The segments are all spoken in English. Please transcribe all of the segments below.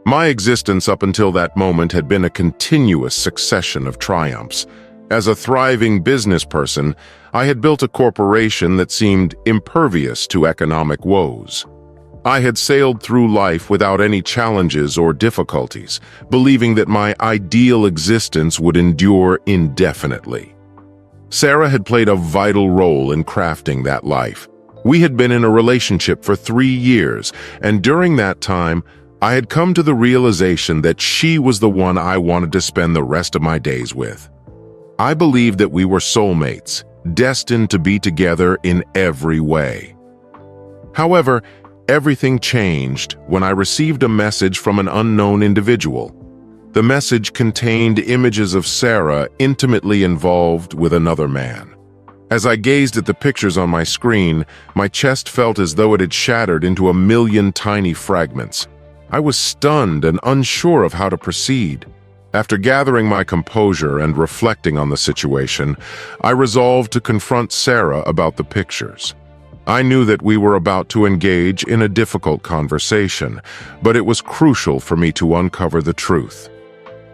My existence up until that moment had been a continuous succession of triumphs. As a thriving business person, I had built a corporation that seemed impervious to economic woes. I had sailed through life without any challenges or difficulties, believing that my ideal existence would endure indefinitely. Sarah had played a vital role in crafting that life. We had been in a relationship for 3 years, and during that time, I had come to the realization that she was the one I wanted to spend the rest of my days with. I believed that we were soulmates, destined to be together in every way. However, everything changed when I received a message from an unknown individual. The message contained images of Sarah intimately involved with another man. As I gazed at the pictures on my screen, my chest felt as though it had shattered into a million tiny fragments. I was stunned and unsure of how to proceed. After gathering my composure and reflecting on the situation, I resolved to confront Sarah about the pictures. I knew that we were about to engage in a difficult conversation, but it was crucial for me to uncover the truth.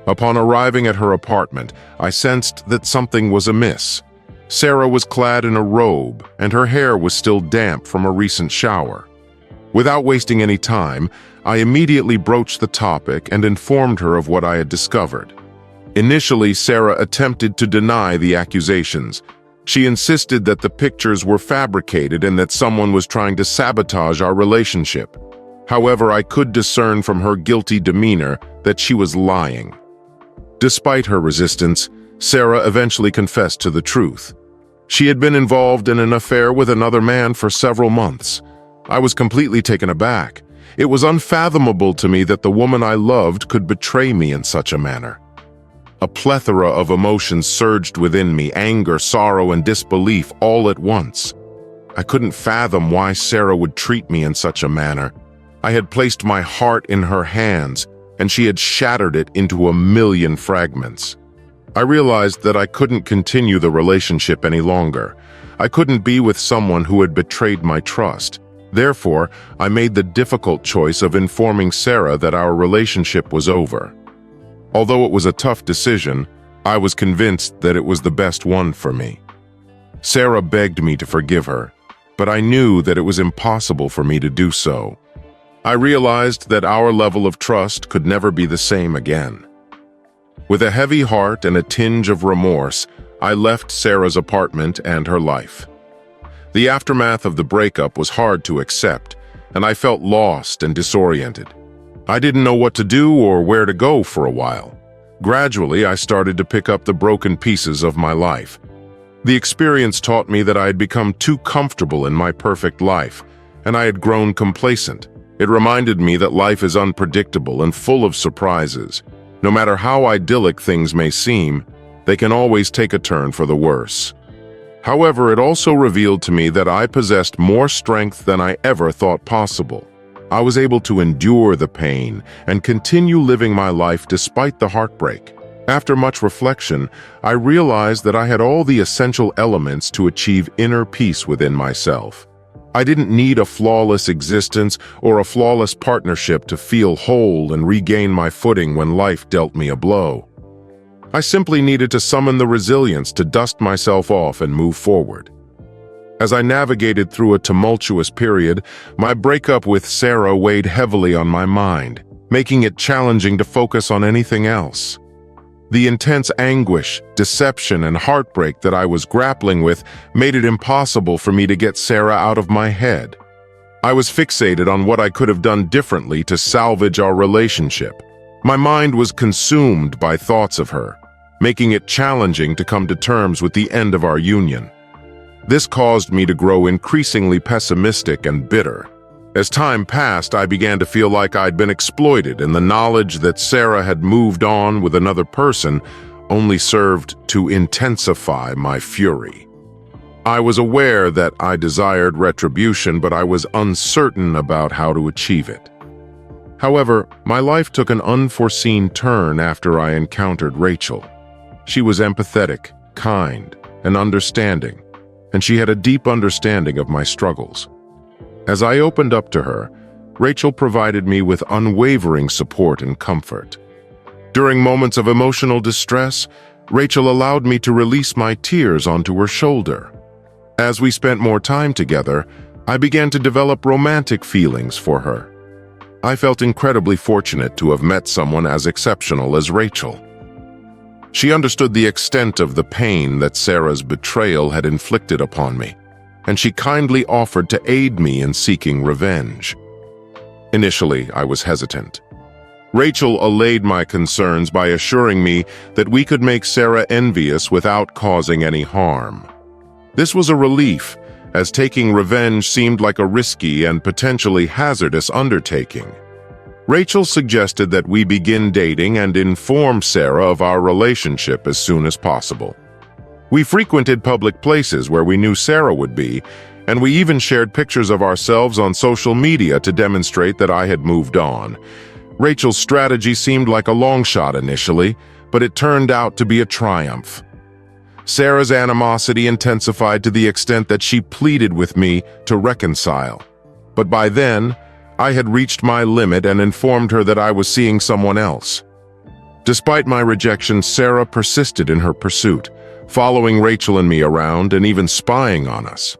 Upon arriving at her apartment, I sensed that something was amiss. Sarah was clad in a robe, and her hair was still damp from a recent shower. Without wasting any time, I immediately broached the topic and informed her of what I had discovered. Initially, Sarah attempted to deny the accusations. She insisted that the pictures were fabricated and that someone was trying to sabotage our relationship. However, I could discern from her guilty demeanor that she was lying. Despite her resistance, Sarah eventually confessed to the truth. She had been involved in an affair with another man for several months. I was completely taken aback. It was unfathomable to me that the woman I loved could betray me in such a manner. A plethora of emotions surged within me, anger, sorrow, and disbelief all at once. I couldn't fathom why Sarah would treat me in such a manner. I had placed my heart in her hands, and she had shattered it into a million fragments. I realized that I couldn't continue the relationship any longer. I couldn't be with someone who had betrayed my trust. Therefore, I made the difficult choice of informing Sarah that our relationship was over. Although it was a tough decision, I was convinced that it was the best one for me. Sarah begged me to forgive her, but I knew that it was impossible for me to do so. I realized that our level of trust could never be the same again. With a heavy heart and a tinge of remorse, I left Sarah's apartment and her life. The aftermath of the breakup was hard to accept, and I felt lost and disoriented. I didn't know what to do or where to go for a while. Gradually, I started to pick up the broken pieces of my life. The experience taught me that I had become too comfortable in my perfect life, and I had grown complacent. It reminded me that life is unpredictable and full of surprises. No matter how idyllic things may seem, they can always take a turn for the worse. However, it also revealed to me that I possessed more strength than I ever thought possible. I was able to endure the pain and continue living my life despite the heartbreak. After much reflection, I realized that I had all the essential elements to achieve inner peace within myself. I didn't need a flawless existence or a flawless partnership to feel whole and regain my footing when life dealt me a blow. I simply needed to summon the resilience to dust myself off and move forward. As I navigated through a tumultuous period, my breakup with Sarah weighed heavily on my mind, making it challenging to focus on anything else. The intense anguish, deception, and heartbreak that I was grappling with made it impossible for me to get Sarah out of my head. I was fixated on what I could have done differently to salvage our relationship. My mind was consumed by thoughts of her, making it challenging to come to terms with the end of our union. This caused me to grow increasingly pessimistic and bitter. As time passed, I began to feel like I'd been exploited, and the knowledge that Sarah had moved on with another person only served to intensify my fury. I was aware that I desired retribution, but I was uncertain about how to achieve it. However, my life took an unforeseen turn after I encountered Rachel. She was empathetic, kind, and understanding, and she had a deep understanding of my struggles. As I opened up to her, Rachel provided me with unwavering support and comfort. During moments of emotional distress, Rachel allowed me to release my tears onto her shoulder. As we spent more time together, I began to develop romantic feelings for her. I felt incredibly fortunate to have met someone as exceptional as Rachel. She understood the extent of the pain that Sarah's betrayal had inflicted upon me, and she kindly offered to aid me in seeking revenge. Initially, I was hesitant. Rachel allayed my concerns by assuring me that we could make Sarah envious without causing any harm. This was a relief, as taking revenge seemed like a risky and potentially hazardous undertaking. Rachel suggested that we begin dating and inform Sarah of our relationship as soon as possible. We frequented public places where we knew Sarah would be, and we even shared pictures of ourselves on social media to demonstrate that I had moved on. Rachel's strategy seemed like a long shot initially, but it turned out to be a triumph. Sarah's animosity intensified to the extent that she pleaded with me to reconcile. But by then, I had reached my limit and informed her that I was seeing someone else. Despite my rejection, Sarah persisted in her pursuit, following Rachel and me around and even spying on us.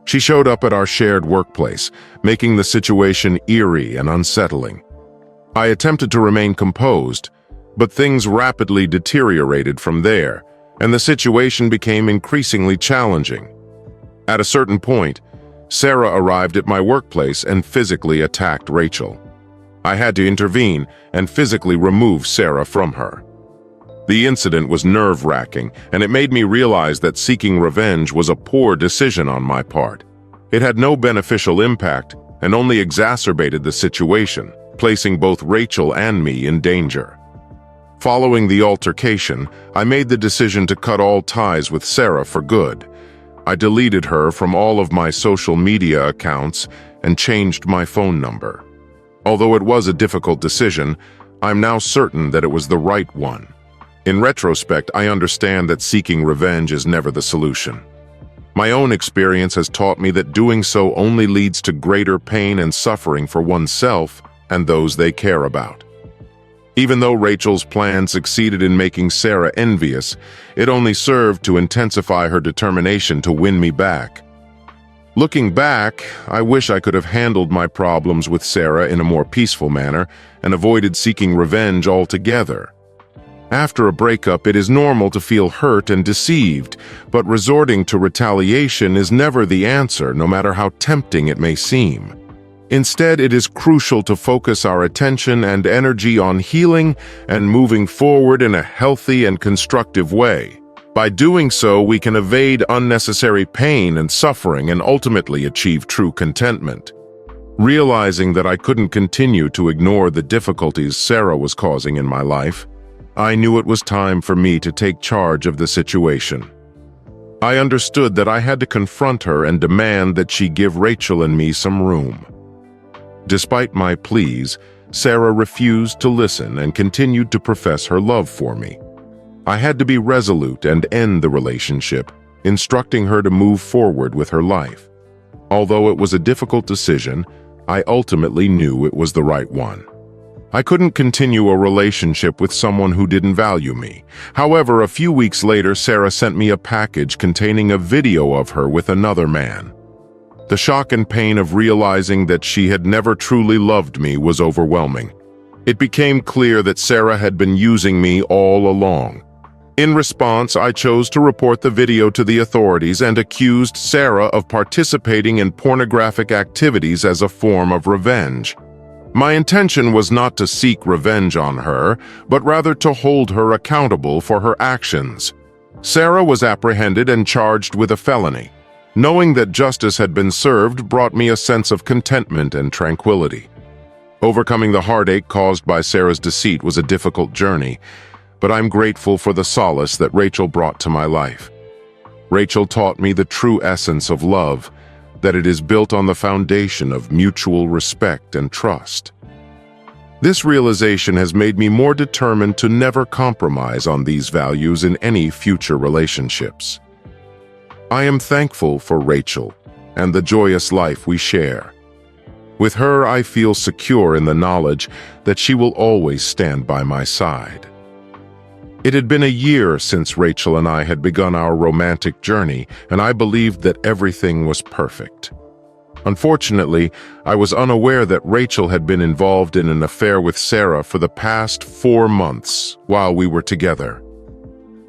She showed up at our shared workplace, making the situation eerie and unsettling. I attempted to remain composed, but things rapidly deteriorated from there, and the situation became increasingly challenging. At a certain point, Sarah arrived at my workplace and physically attacked Rachel. I had to intervene and physically remove Sarah from her. The incident was nerve-wracking, and it made me realize that seeking revenge was a poor decision on my part. It had no beneficial impact and only exacerbated the situation, placing both Rachel and me in danger. Following the altercation, I made the decision to cut all ties with Sarah for good. I deleted her from all of my social media accounts and changed my phone number. Although it was a difficult decision, I'm now certain that it was the right one. In retrospect, I understand that seeking revenge is never the solution. My own experience has taught me that doing so only leads to greater pain and suffering for oneself and those they care about. Even though Rachel's plan succeeded in making Sarah envious, it only served to intensify her determination to win me back. Looking back, I wish I could have handled my problems with Sarah in a more peaceful manner and avoided seeking revenge altogether. After a breakup, it is normal to feel hurt and deceived, but resorting to retaliation is never the answer, no matter how tempting it may seem. Instead, it is crucial to focus our attention and energy on healing and moving forward in a healthy and constructive way. By doing so, we can evade unnecessary pain and suffering and ultimately achieve true contentment. Realizing that I couldn't continue to ignore the difficulties Sarah was causing in my life, I knew it was time for me to take charge of the situation. I understood that I had to confront her and demand that she give Rachel and me some room. Despite my pleas, Sarah refused to listen and continued to profess her love for me. I had to be resolute and end the relationship, instructing her to move forward with her life. Although it was a difficult decision, I ultimately knew it was the right one. I couldn't continue a relationship with someone who didn't value me. However, a few weeks later, Sarah sent me a package containing a video of her with another man. The shock and pain of realizing that she had never truly loved me was overwhelming. It became clear that Sarah had been using me all along. In response, I chose to report the video to the authorities and accused Sarah of participating in pornographic activities as a form of revenge. My intention was not to seek revenge on her, but rather to hold her accountable for her actions. Sarah was apprehended and charged with a felony. Knowing that justice had been served brought me a sense of contentment and tranquility. Overcoming the heartache caused by Sarah's deceit was a difficult journey, but I'm grateful for the solace that Rachel brought to my life. Rachel taught me the true essence of love, that it is built on the foundation of mutual respect and trust. This realization has made me more determined to never compromise on these values in any future relationships. I am thankful for Rachel and the joyous life we share. With her, I feel secure in the knowledge that she will always stand by my side. It had been a year since Rachel and I had begun our romantic journey, and I believed that everything was perfect. Unfortunately, I was unaware that Rachel had been involved in an affair with Sarah for the past 4 months while we were together.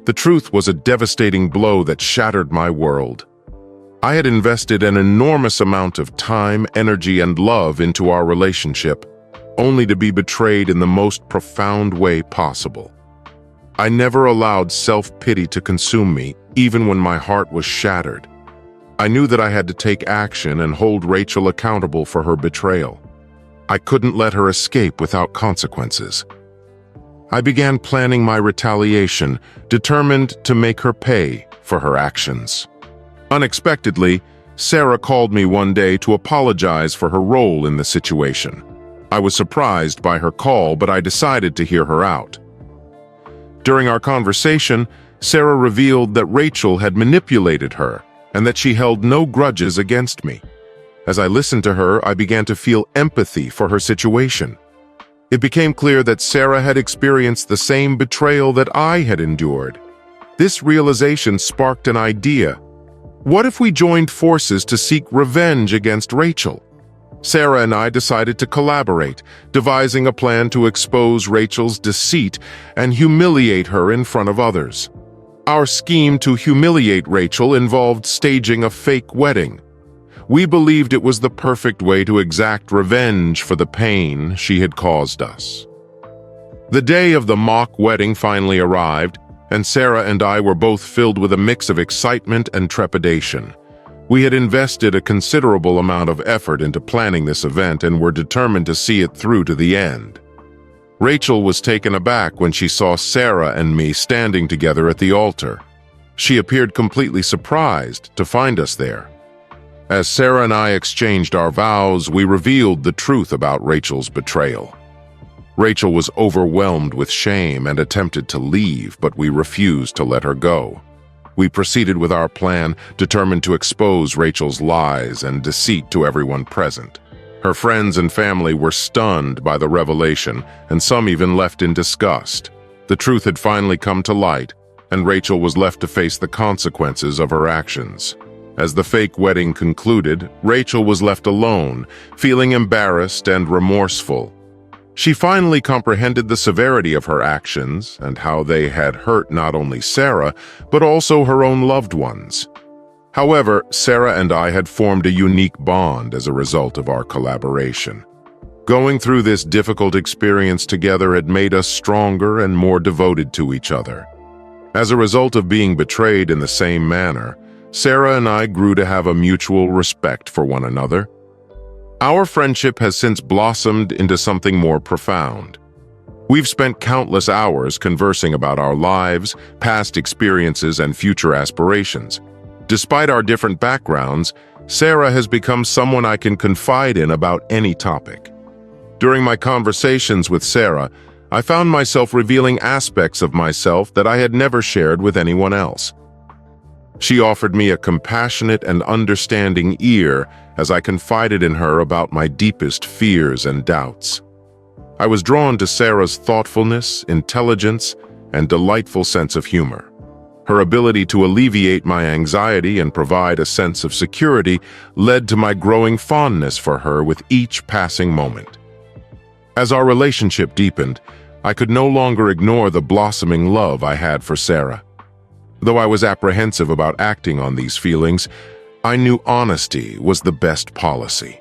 The truth was a devastating blow that shattered my world. I had invested an enormous amount of time, energy, and love into our relationship, only to be betrayed in the most profound way possible. I never allowed self-pity to consume me, even when my heart was shattered. I knew that I had to take action and hold Rachel accountable for her betrayal. I couldn't let her escape without consequences. I began planning my retaliation, determined to make her pay for her actions. Unexpectedly, Sarah called me one day to apologize for her role in the situation. I was surprised by her call, but I decided to hear her out. During our conversation, Sarah revealed that Rachel had manipulated her and that she held no grudges against me. As I listened to her, I began to feel empathy for her situation. It became clear that Sarah had experienced the same betrayal that I had endured. This realization sparked an idea. What if we joined forces to seek revenge against Rachel? Sarah and I decided to collaborate, devising a plan to expose Rachel's deceit and humiliate her in front of others. Our scheme to humiliate Rachel involved staging a fake wedding. We believed it was the perfect way to exact revenge for the pain she had caused us. The day of the mock wedding finally arrived, and Sarah and I were both filled with a mix of excitement and trepidation. We had invested a considerable amount of effort into planning this event and were determined to see it through to the end. Rachel was taken aback when she saw Sarah and me standing together at the altar. She appeared completely surprised to find us there. As Sarah and I exchanged our vows, we revealed the truth about Rachel's betrayal. Rachel was overwhelmed with shame and attempted to leave, but we refused to let her go. We proceeded with our plan, determined to expose Rachel's lies and deceit to everyone present. Her friends and family were stunned by the revelation, and some even left in disgust. The truth had finally come to light, and Rachel was left to face the consequences of her actions. As the fake wedding concluded, Rachel was left alone, feeling embarrassed and remorseful. She finally comprehended the severity of her actions and how they had hurt not only Sarah, but also her own loved ones. However, Sarah and I had formed a unique bond as a result of our collaboration. Going through this difficult experience together had made us stronger and more devoted to each other. As a result of being betrayed in the same manner, Sarah and I grew to have a mutual respect for one another. Our friendship has since blossomed into something more profound. We've spent countless hours conversing about our lives, past experiences, and future aspirations. Despite our different backgrounds, Sarah has become someone I can confide in about any topic. During my conversations with Sarah, I found myself revealing aspects of myself that I had never shared with anyone else. She offered me a compassionate and understanding ear as I confided in her about my deepest fears and doubts. I was drawn to Sarah's thoughtfulness, intelligence, and delightful sense of humor. Her ability to alleviate my anxiety and provide a sense of security led to my growing fondness for her with each passing moment. As our relationship deepened, I could no longer ignore the blossoming love I had for Sarah. Though I was apprehensive about acting on these feelings, I knew honesty was the best policy.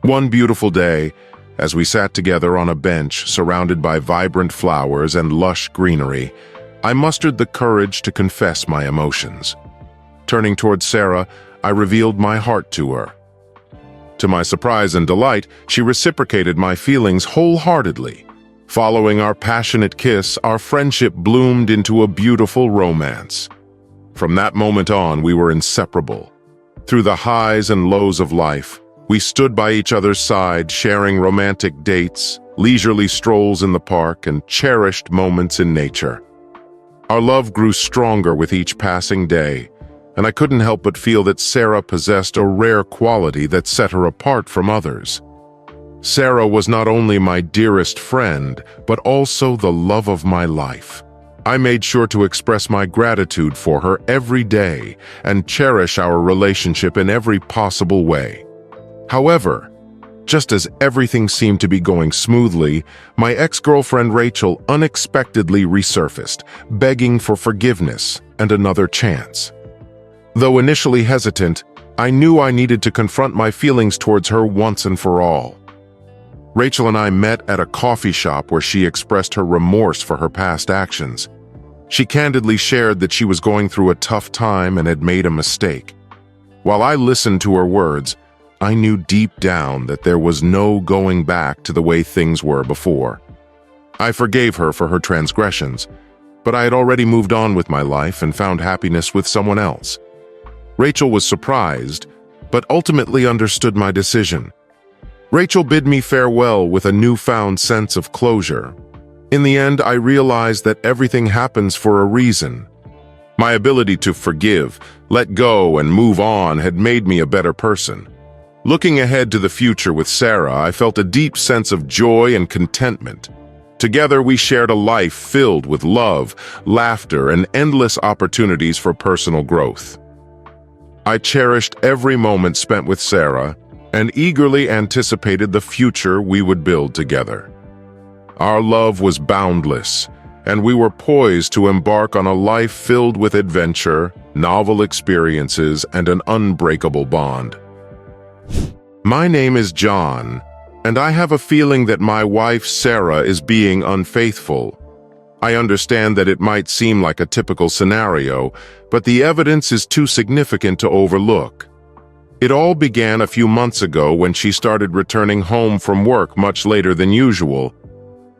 One beautiful day, as we sat together on a bench surrounded by vibrant flowers and lush greenery, I mustered the courage to confess my emotions. Turning toward Sarah, I revealed my heart to her. To my surprise and delight, she reciprocated my feelings wholeheartedly. Following our passionate kiss, our friendship bloomed into a beautiful romance. From that moment on, we were inseparable. Through the highs and lows of life, we stood by each other's side, sharing romantic dates, leisurely strolls in the park, and cherished moments in nature. Our love grew stronger with each passing day, and I couldn't help but feel that Sarah possessed a rare quality that set her apart from others. Sarah was not only my dearest friend, but also the love of my life. I made sure to express my gratitude for her every day and cherish our relationship in every possible way. However, just as everything seemed to be going smoothly, my ex-girlfriend Rachel unexpectedly resurfaced, begging for forgiveness and another chance. Though initially hesitant, I knew I needed to confront my feelings towards her once and for all. Rachel and I met at a coffee shop where she expressed her remorse for her past actions. She candidly shared that she was going through a tough time and had made a mistake. While I listened to her words, I knew deep down that there was no going back to the way things were before. I forgave her for her transgressions, but I had already moved on with my life and found happiness with someone else. Rachel was surprised, but ultimately understood my decision. Rachel bid me farewell with a newfound sense of closure. In the end, I realized that everything happens for a reason. My ability to forgive, let go, and move on had made me a better person. Looking ahead to the future with Sarah, I felt a deep sense of joy and contentment. Together, we shared a life filled with love, laughter, and endless opportunities for personal growth. I cherished every moment spent with Sarah and eagerly anticipated the future we would build together. Our love was boundless, and we were poised to embark on a life filled with adventure, novel experiences, and an unbreakable bond. My name is John, and I have a feeling that my wife Sarah is being unfaithful. I understand that it might seem like a typical scenario, but the evidence is too significant to overlook. It all began a few months ago when she started returning home from work much later than usual.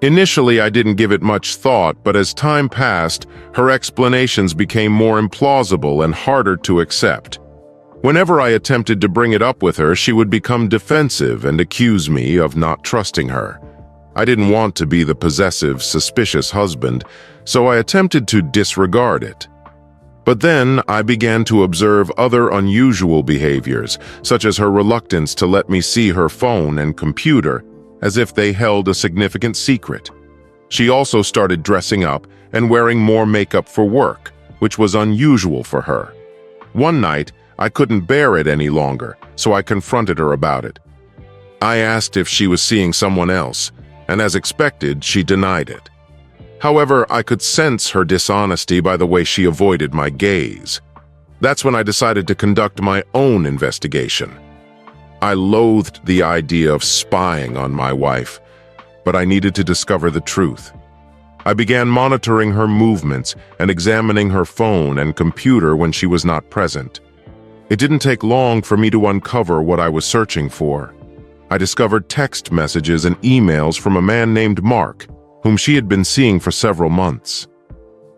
Initially, I didn't give it much thought, but as time passed, her explanations became more implausible and harder to accept. Whenever I attempted to bring it up with her, she would become defensive and accuse me of not trusting her. I didn't want to be the possessive, suspicious husband, so I attempted to disregard it. But then I began to observe other unusual behaviors, such as her reluctance to let me see her phone and computer, as if they held a significant secret. She also started dressing up and wearing more makeup for work, which was unusual for her. One night, I couldn't bear it any longer, so I confronted her about it. I asked if she was seeing someone else, and as expected, she denied it. However, I could sense her dishonesty by the way she avoided my gaze. That's when I decided to conduct my own investigation. I loathed the idea of spying on my wife, but I needed to discover the truth. I began monitoring her movements and examining her phone and computer when she was not present. It didn't take long for me to uncover what I was searching for. I discovered text messages and emails from a man named Mark, whom she had been seeing for several months.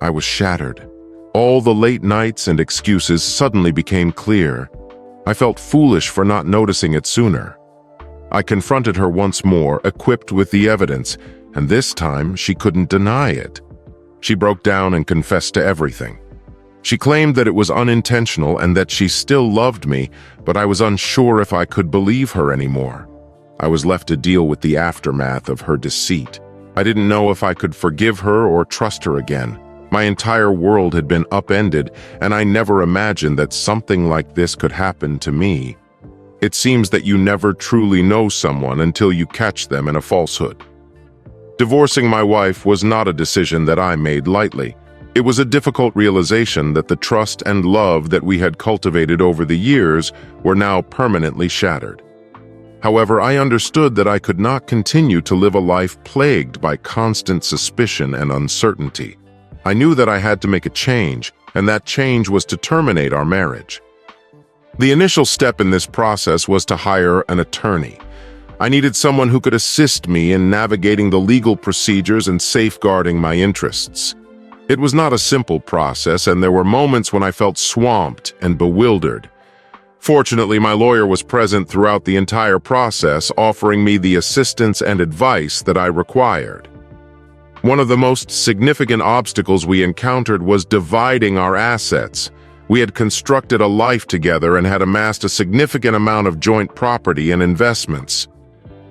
I was shattered. All the late nights and excuses suddenly became clear. I felt foolish for not noticing it sooner. I confronted her once more, equipped with the evidence, and this time she couldn't deny it. She broke down and confessed to everything. She claimed that it was unintentional and that she still loved me, but I was unsure if I could believe her anymore. I was left to deal with the aftermath of her deceit. I didn't know if I could forgive her or trust her again. My entire world had been upended, and I never imagined that something like this could happen to me. It seems that you never truly know someone until you catch them in a falsehood. Divorcing my wife was not a decision that I made lightly. It was a difficult realization that the trust and love that we had cultivated over the years were now permanently shattered. However, I understood that I could not continue to live a life plagued by constant suspicion and uncertainty. I knew that I had to make a change, and that change was to terminate our marriage. The initial step in this process was to hire an attorney. I needed someone who could assist me in navigating the legal procedures and safeguarding my interests. It was not a simple process, and there were moments when I felt swamped and bewildered. Fortunately, my lawyer was present throughout the entire process, offering me the assistance and advice that I required. One of the most significant obstacles we encountered was dividing our assets. We had constructed a life together and had amassed a significant amount of joint property and investments.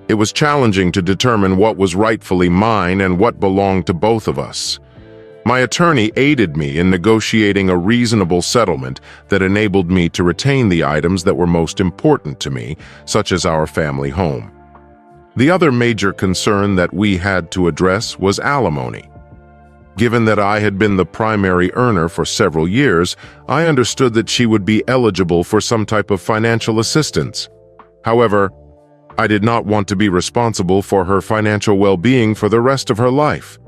It was challenging to determine what was rightfully mine and what belonged to both of us. My attorney aided me in negotiating a reasonable settlement that enabled me to retain the items that were most important to me, such as our family home. The other major concern that we had to address was alimony. Given that I had been the primary earner for several years, I understood that she would be eligible for some type of financial assistance. However, I did not want to be responsible for her financial well-being for the rest of her life.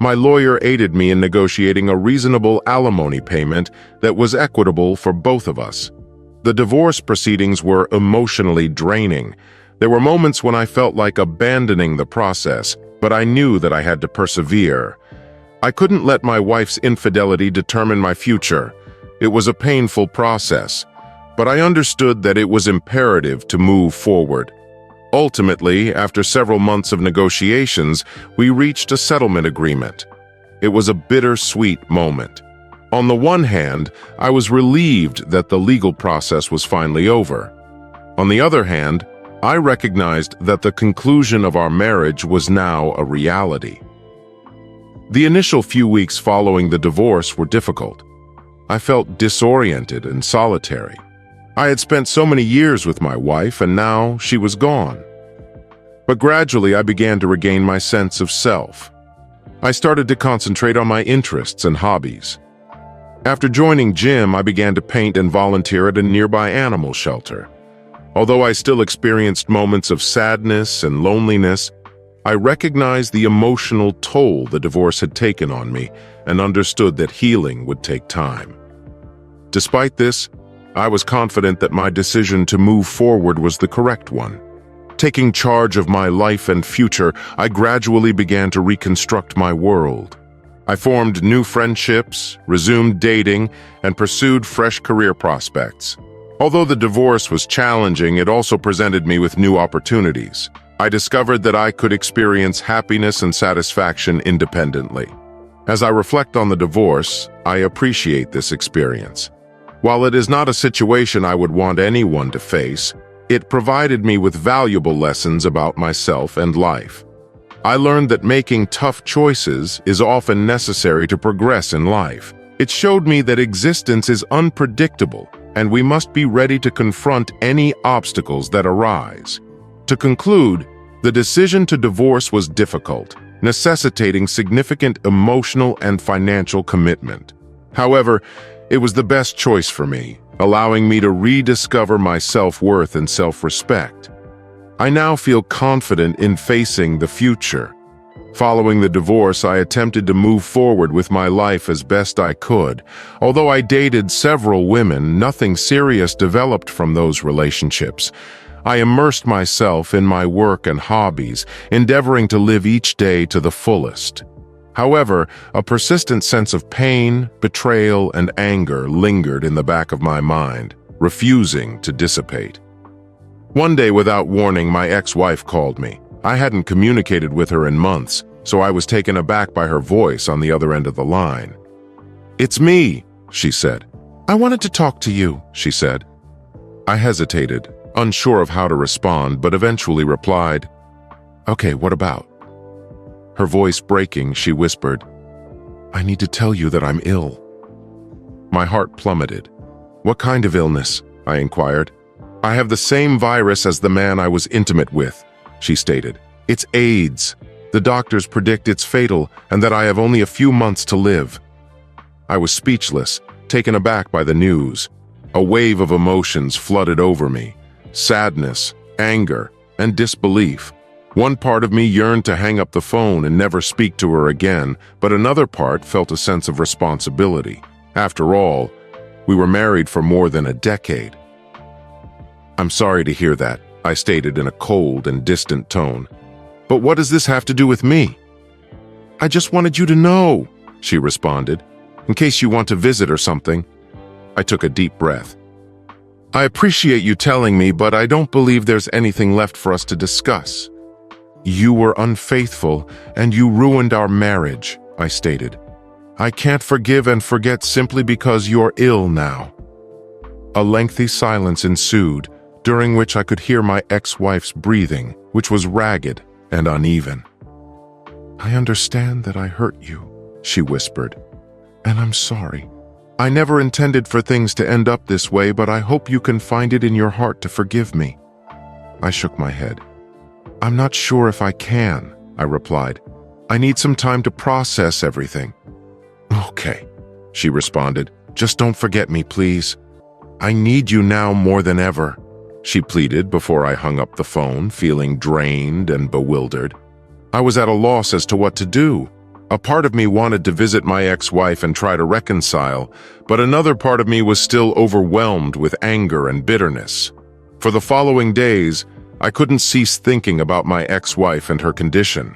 My lawyer aided me in negotiating a reasonable alimony payment that was equitable for both of us. The divorce proceedings were emotionally draining. There were moments when I felt like abandoning the process, but I knew that I had to persevere. I couldn't let my wife's infidelity determine my future. It was a painful process, but I understood that it was imperative to move forward. Ultimately, after several months of negotiations, we reached a settlement agreement. It was a bittersweet moment. On the one hand, I was relieved that the legal process was finally over. On the other hand, I recognized that the conclusion of our marriage was now a reality. The initial few weeks following the divorce were difficult. I felt disoriented and solitary. I had spent so many years with my wife, and now she was gone. But gradually, I began to regain my sense of self. I started to concentrate on my interests and hobbies. After joining gym, I began to paint and volunteer at a nearby animal shelter. Although I still experienced moments of sadness and loneliness, I recognized the emotional toll the divorce had taken on me and understood that healing would take time. Despite this, I was confident that my decision to move forward was the correct one. Taking charge of my life and future, I gradually began to reconstruct my world. I formed new friendships, resumed dating, and pursued fresh career prospects. Although the divorce was challenging, it also presented me with new opportunities. I discovered that I could experience happiness and satisfaction independently. As I reflect on the divorce, I appreciate this experience. While it is not a situation I would want anyone to face, it provided me with valuable lessons about myself and life. I learned that making tough choices is often necessary to progress in life. It showed me that existence is unpredictable, and we must be ready to confront any obstacles that arise. To conclude, the decision to divorce was difficult, necessitating significant emotional and financial commitment. However, it was the best choice for me, allowing me to rediscover my self-worth and self-respect. I now feel confident in facing the future. Following the divorce, I attempted to move forward with my life as best I could. Although I dated several women, nothing serious developed from those relationships. I immersed myself in my work and hobbies, endeavoring to live each day to the fullest. However, a persistent sense of pain, betrayal, and anger lingered in the back of my mind, refusing to dissipate. One day, without warning, my ex-wife called me. I hadn't communicated with her in months, so I was taken aback by her voice on the other end of the line. "It's me," she said. "I wanted to talk to you," she said. I hesitated, unsure of how to respond, but eventually replied, "Okay, what about?" Her voice breaking, she whispered, "I need to tell you that I'm ill." My heart plummeted. "What kind of illness?" I inquired. "I have the same virus as the man I was intimate with," she stated. "It's AIDS. The doctors predict it's fatal and that I have only a few months to live." I was speechless, taken aback by the news. A wave of emotions flooded over me: sadness, anger, and disbelief. One part of me yearned to hang up the phone and never speak to her again, but another part felt a sense of responsibility. After all, we were married for more than a decade. "I'm sorry to hear that," I stated in a cold and distant tone. "But what does this have to do with me?" "I just wanted you to know," she responded, "in case you want to visit or something." I took a deep breath. "I appreciate you telling me, but I don't believe there's anything left for us to discuss." "You were unfaithful, and you ruined our marriage," I stated. I can't forgive and forget simply because you're ill now." A lengthy silence ensued, during which I could hear my ex-wife's breathing, which was ragged and uneven. "I understand that I hurt you," she whispered, "and I'm sorry. I never intended for things to end up this way, but I hope you can find it in your heart to forgive me." I shook my head. "I'm not sure if I can," I replied. "I need some time to process everything." "Okay," she responded. "Just don't forget me, please. I need you now more than ever," she pleaded before I hung up the phone, feeling drained and bewildered. I was at a loss as to what to do. A part of me wanted to visit my ex-wife and try to reconcile, but another part of me was still overwhelmed with anger and bitterness. For the following days, I couldn't cease thinking about my ex-wife and her condition.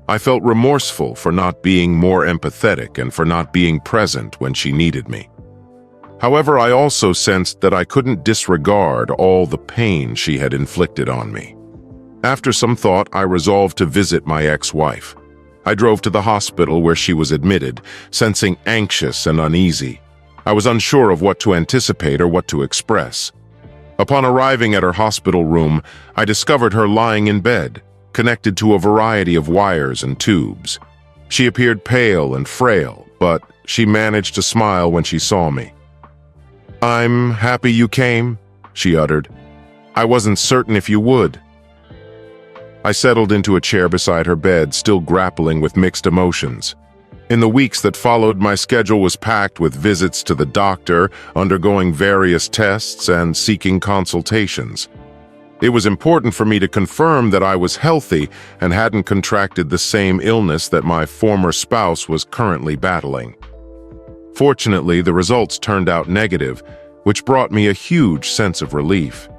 I felt remorseful for not being more empathetic and for not being present when she needed me. However, I also sensed that I couldn't disregard all the pain she had inflicted on me. After some thought, I resolved to visit my ex-wife. I drove to the hospital where she was admitted, sensing anxious and uneasy. I was unsure of what to anticipate or what to express. Upon arriving at her hospital room, I discovered her lying in bed, connected to a variety of wires and tubes. She appeared pale and frail, but she managed to smile when she saw me. "I'm happy you came," she uttered. "I wasn't certain if you would." I settled into a chair beside her bed, still grappling with mixed emotions. In the weeks that followed, my schedule was packed with visits to the doctor, undergoing various tests, and seeking consultations. It was important for me to confirm that I was healthy and hadn't contracted the same illness that my former spouse was currently battling. Fortunately, the results turned out negative, which brought me a huge sense of relief.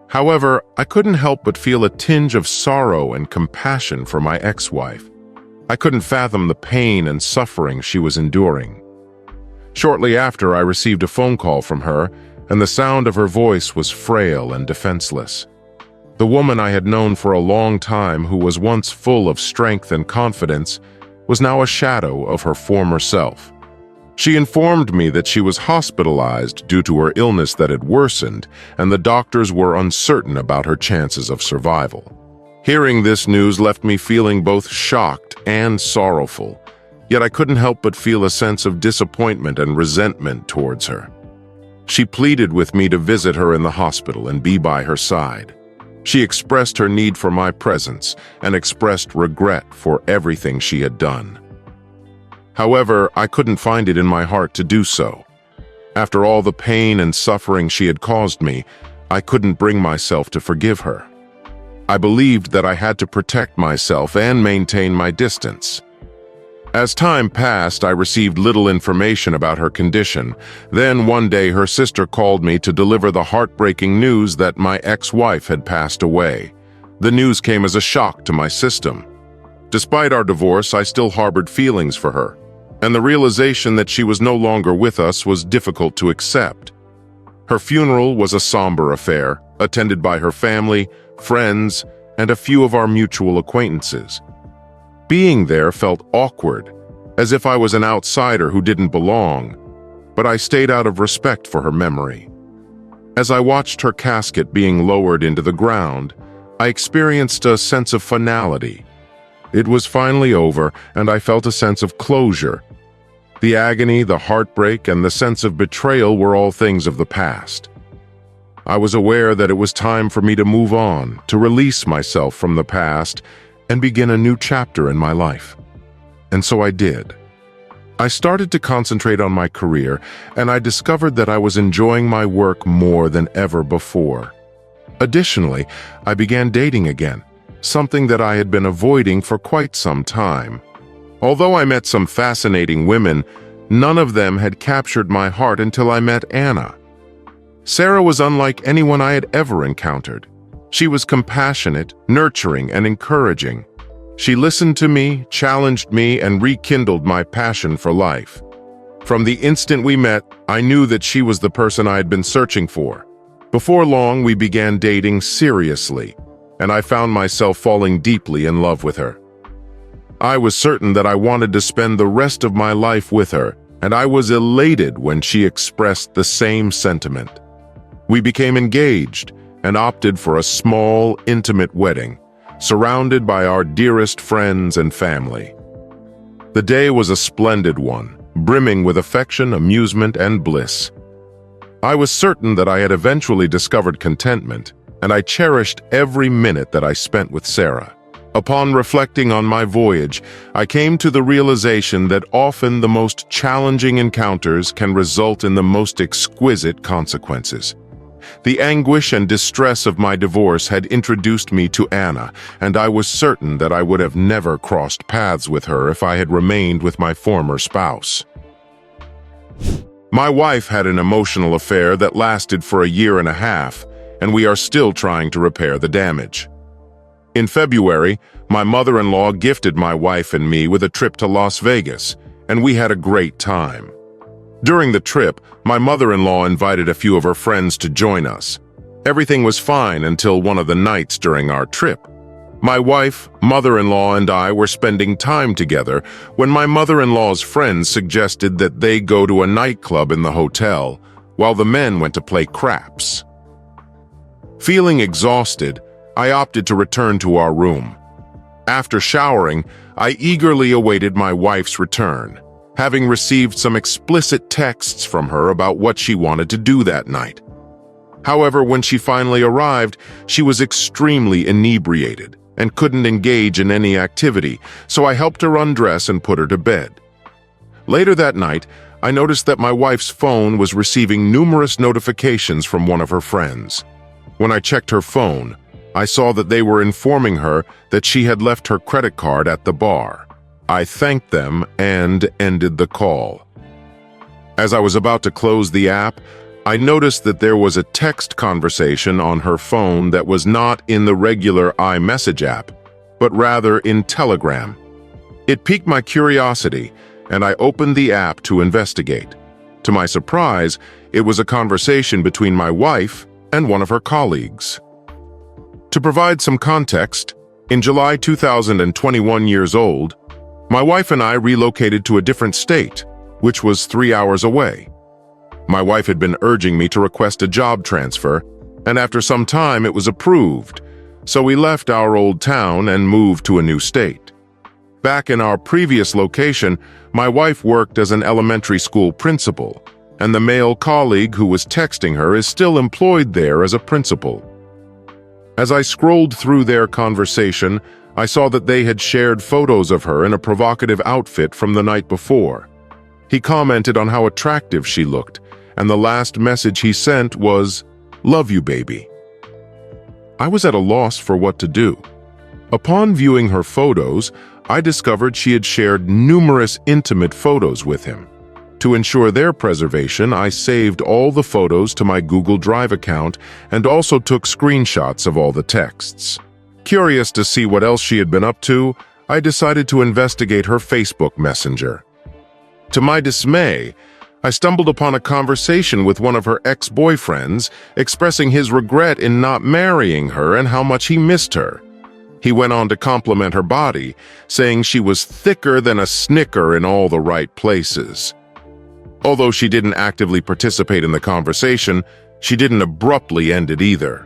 However, I couldn't help but feel a tinge of sorrow and compassion for my ex-wife. I couldn't fathom the pain and suffering she was enduring. Shortly after, I received a phone call from her, and the sound of her voice was frail and defenseless. The woman I had known for a long time, who was once full of strength and confidence, was now a shadow of her former self. She informed me that she was hospitalized due to her illness that had worsened, and the doctors were uncertain about her chances of survival. Hearing this news left me feeling both shocked and sorrowful, yet I couldn't help but feel a sense of disappointment and resentment towards her. She pleaded with me to visit her in the hospital and be by her side. She expressed her need for my presence and expressed regret for everything she had done. However, I couldn't find it in my heart to do so. After all the pain and suffering she had caused me, I couldn't bring myself to forgive her. I believed that I had to protect myself and maintain my distance. As time passed, I received little information about her condition. Then one day her sister called me to deliver the heartbreaking news that my ex-wife had passed away. The news came as a shock to my system. Despite our divorce, I still harbored feelings for her, and the realization that she was no longer with us was difficult to accept. Her funeral was a somber affair, attended by her family, friends, and a few of our mutual acquaintances. Being there felt awkward, as if I was an outsider who didn't belong, but I stayed out of respect for her memory. As I watched her casket being lowered into the ground, I experienced a sense of finality. It was finally over, and I felt a sense of closure. The agony, the heartbreak, and the sense of betrayal were all things of the past. I was aware that it was time for me to move on, to release myself from the past, and begin a new chapter in my life. And so I did. I started to concentrate on my career, and I discovered that I was enjoying my work more than ever before. Additionally, I began dating again, something that I had been avoiding for quite some time. Although I met some fascinating women, none of them had captured my heart until I met Anna. Sarah was unlike anyone I had ever encountered. She was compassionate, nurturing, and encouraging. She listened to me, challenged me, and rekindled my passion for life. From the instant we met, I knew that she was the person I had been searching for. Before long, we began dating seriously, and I found myself falling deeply in love with her. I was certain that I wanted to spend the rest of my life with her, and I was elated when she expressed the same sentiment. We became engaged and opted for a small, intimate wedding, surrounded by our dearest friends and family. The day was a splendid one, brimming with affection, amusement, and bliss. I was certain that I had eventually discovered contentment, and I cherished every minute that I spent with Sarah. Upon reflecting on my voyage, I came to the realization that often the most challenging encounters can result in the most exquisite consequences. The anguish and distress of my divorce had introduced me to Anna, and I was certain that I would have never crossed paths with her if I had remained with my former spouse. My wife had an emotional affair that lasted for a year and a half, and we are still trying to repair the damage. In February, my mother-in-law gifted my wife and me with a trip to Las Vegas, and we had a great time. During the trip, my mother-in-law invited a few of her friends to join us. Everything was fine until one of the nights during our trip. My wife, mother-in-law, and I were spending time together when my mother-in-law's friends suggested that they go to a nightclub in the hotel, while the men went to play craps. Feeling exhausted, I opted to return to our room. After showering, I eagerly awaited my wife's return, having received some explicit texts from her about what she wanted to do that night. However, when she finally arrived, she was extremely inebriated and couldn't engage in any activity, so I helped her undress and put her to bed. Later that night, I noticed that my wife's phone was receiving numerous notifications from one of her friends. When I checked her phone, I saw that they were informing her that she had left her credit card at the bar. I thanked them and ended the call. As I was about to close the app, I noticed that there was a text conversation on her phone that was not in the regular iMessage app, but rather in Telegram. It piqued my curiosity, and I opened the app to investigate. To my surprise, it was a conversation between my wife and one of her colleagues. To provide some context, in July 2021 years old, my wife and I relocated to a different state, which was 3 hours away. My wife had been urging me to request a job transfer, and after some time it was approved, so we left our old town and moved to a new state. Back in our previous location, my wife worked as an elementary school principal, and the male colleague who was texting her is still employed there as a principal. As I scrolled through their conversation, I saw that they had shared photos of her in a provocative outfit from the night before. He commented on how attractive she looked, and the last message he sent was, "Love you, baby." I was at a loss for what to do. Upon viewing her photos, I discovered she had shared numerous intimate photos with him. To ensure their preservation, I saved all the photos to my Google Drive account and also took screenshots of all the texts. Curious to see what else she had been up to, I decided to investigate her Facebook Messenger. To my dismay, I stumbled upon a conversation with one of her ex-boyfriends expressing his regret in not marrying her and how much he missed her. He went on to compliment her body, saying she was thicker than a Snicker in all the right places. Although she didn't actively participate in the conversation, she didn't abruptly end it either.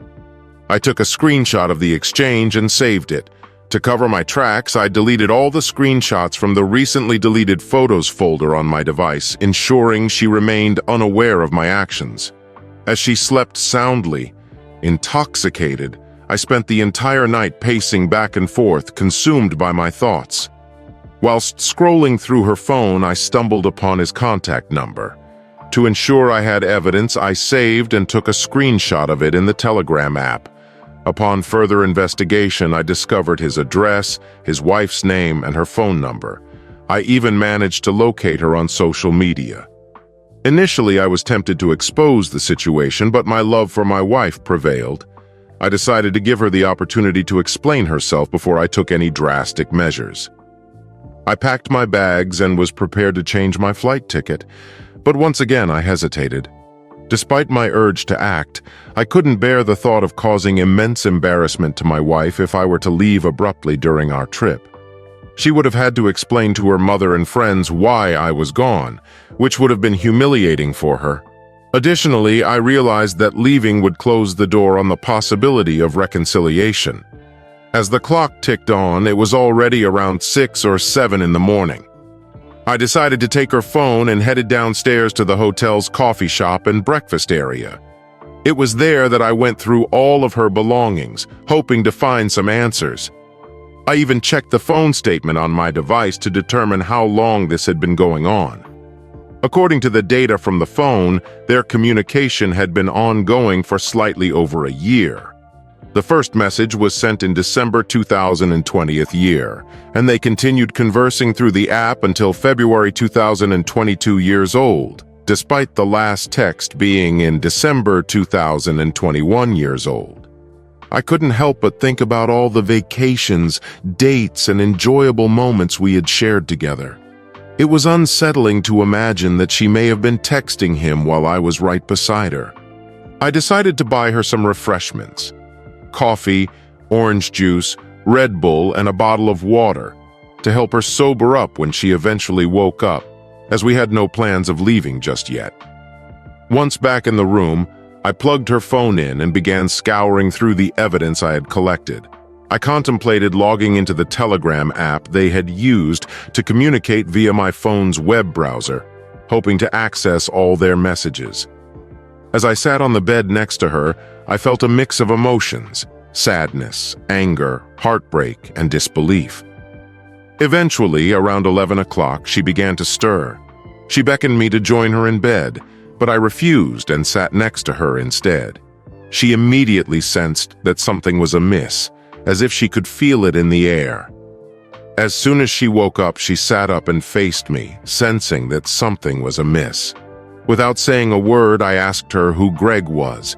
I took a screenshot of the exchange and saved it. To cover my tracks, I deleted all the screenshots from the recently deleted photos folder on my device, ensuring she remained unaware of my actions. As she slept soundly, intoxicated, I spent the entire night pacing back and forth, consumed by my thoughts. Whilst scrolling through her phone, I stumbled upon his contact number. To ensure I had evidence, I saved and took a screenshot of it in the Telegram app. Upon further investigation, I discovered his address, his wife's name, and her phone number. I even managed to locate her on social media. Initially, I was tempted to expose the situation, but my love for my wife prevailed. I decided to give her the opportunity to explain herself before I took any drastic measures. I packed my bags and was prepared to change my flight ticket, but once again I hesitated. Despite my urge to act, I couldn't bear the thought of causing immense embarrassment to my wife if I were to leave abruptly during our trip. She would have had to explain to her mother and friends why I was gone, which would have been humiliating for her. Additionally, I realized that leaving would close the door on the possibility of reconciliation. As the clock ticked on, it was already around 6 or 7 in the morning. I decided to take her phone and headed downstairs to the hotel's coffee shop and breakfast area. It was there that I went through all of her belongings, hoping to find some answers. I even checked the phone statement on my device to determine how long this had been going on. According to the data from the phone, their communication had been ongoing for slightly over a year. The first message was sent in December 2020 year, and they continued conversing through the app until February 2022 years old, despite the last text being in December 2021 years old. I couldn't help but think about all the vacations, dates, and enjoyable moments we had shared together. It was unsettling to imagine that she may have been texting him while I was right beside her. I decided to buy her some refreshments: coffee, orange juice, Red Bull, and a bottle of water to help her sober up when she eventually woke up, as we had no plans of leaving just yet. Once back in the room, I plugged her phone in and began scouring through the evidence I had collected. I contemplated logging into the Telegram app they had used to communicate via my phone's web browser, hoping to access all their messages. As I sat on the bed next to her, I felt a mix of emotions: sadness, anger, heartbreak, and disbelief. Eventually, around 11 o'clock, she began to stir. She beckoned me to join her in bed, but I refused and sat next to her instead. She immediately sensed that something was amiss, as if she could feel it in the air. As soon as she woke up, she sat up and faced me, sensing that something was amiss. Without saying a word, I asked her who Greg was.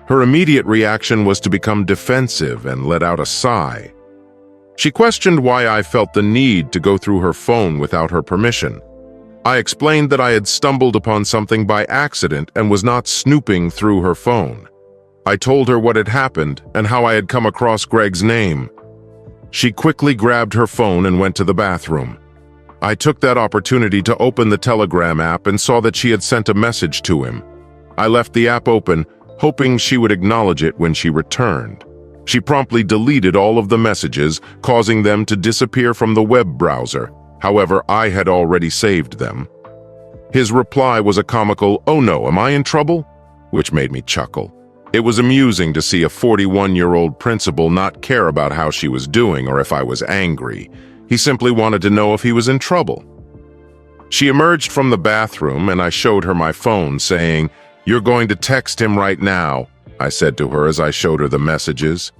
Her immediate reaction was to become defensive and let out a sigh. She questioned why I felt the need to go through her phone without her permission. I explained that I had stumbled upon something by accident and was not snooping through her phone. I told her what had happened and how I had come across Greg's name. She quickly grabbed her phone and went to the bathroom. I took that opportunity to open the Telegram app and saw that she had sent a message to him. I left the app open, hoping she would acknowledge it when she returned. She promptly deleted all of the messages, causing them to disappear from the web browser. However, I had already saved them. His reply was a comical, "Oh no, am I in trouble?" which made me chuckle. It was amusing to see a 41-year-old principal not care about how she was doing or if I was angry. He simply wanted to know if he was in trouble. She emerged from the bathroom and I showed her my phone, saying, "You're going to text him right now," I said to her as I showed her the messages.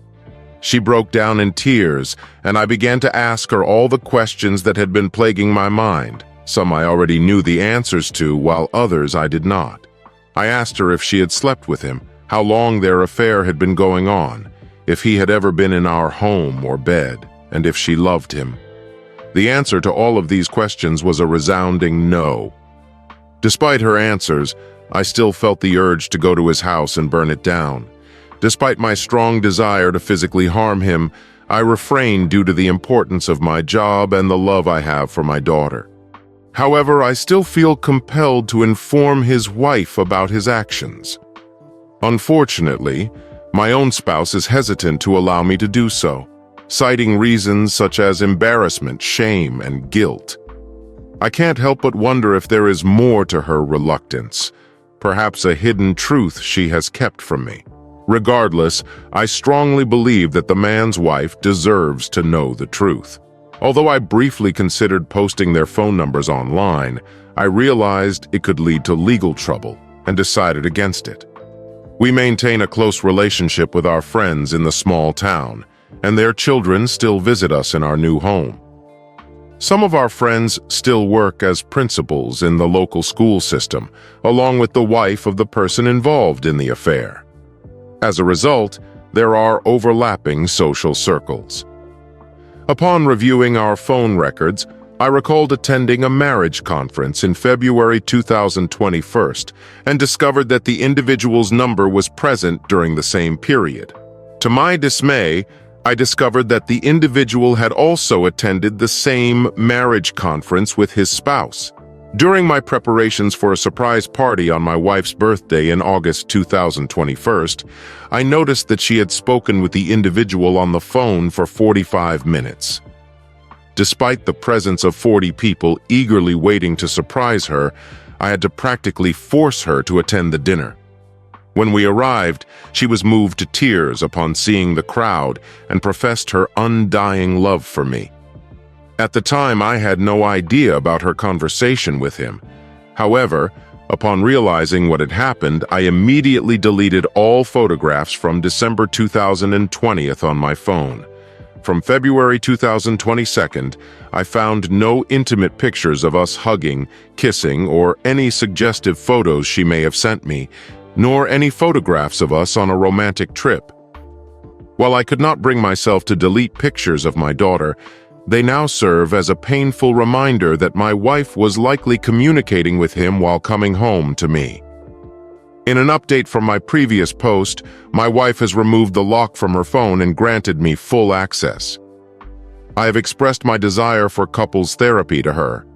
She broke down in tears, and I began to ask her all the questions that had been plaguing my mind. Some I already knew the answers to, while others I did not. I asked her if she had slept with him, how long their affair had been going on, if he had ever been in our home or bed, and if she loved him. The answer to all of these questions was a resounding no. Despite her answers, I still felt the urge to go to his house and burn it down. Despite my strong desire to physically harm him, I refrained due to the importance of my job and the love I have for my daughter. However, I still feel compelled to inform his wife about his actions. Unfortunately, my own spouse is hesitant to allow me to do so, citing reasons such as embarrassment, shame, and guilt. I can't help but wonder if there is more to her reluctance, perhaps a hidden truth she has kept from me. Regardless, I strongly believe that the man's wife deserves to know the truth. Although I briefly considered posting their phone numbers online, I realized it could lead to legal trouble and decided against it. We maintain a close relationship with our friends in the small town, and their children still visit us in our new home. Some of our friends still work as principals in the local school system, along with the wife of the person involved in the affair. As a result, there are overlapping social circles. Upon reviewing our phone records, I recalled attending a marriage conference in February 2021 and discovered that the individual's number was present during the same period. To my dismay, I discovered that the individual had also attended the same marriage conference with his spouse. During my preparations for a surprise party on my wife's birthday in August 2021, I noticed that she had spoken with the individual on the phone for 45 minutes. Despite the presence of 40 people eagerly waiting to surprise her, I had to practically force her to attend the dinner. When we arrived, she was moved to tears upon seeing the crowd and professed her undying love for me. At the time, I had no idea about her conversation with him. However, upon realizing what had happened, I immediately deleted all photographs from December 2020 on my phone. From February 2022, I found no intimate pictures of us hugging, kissing, or any suggestive photos she may have sent me, nor any photographs of us on a romantic trip. While I could not bring myself to delete pictures of my daughter, they now serve as a painful reminder that my wife was likely communicating with him while coming home to me. In an update from my previous post, my wife has removed the lock from her phone and granted me full access. I have expressed my desire for couples therapy to her.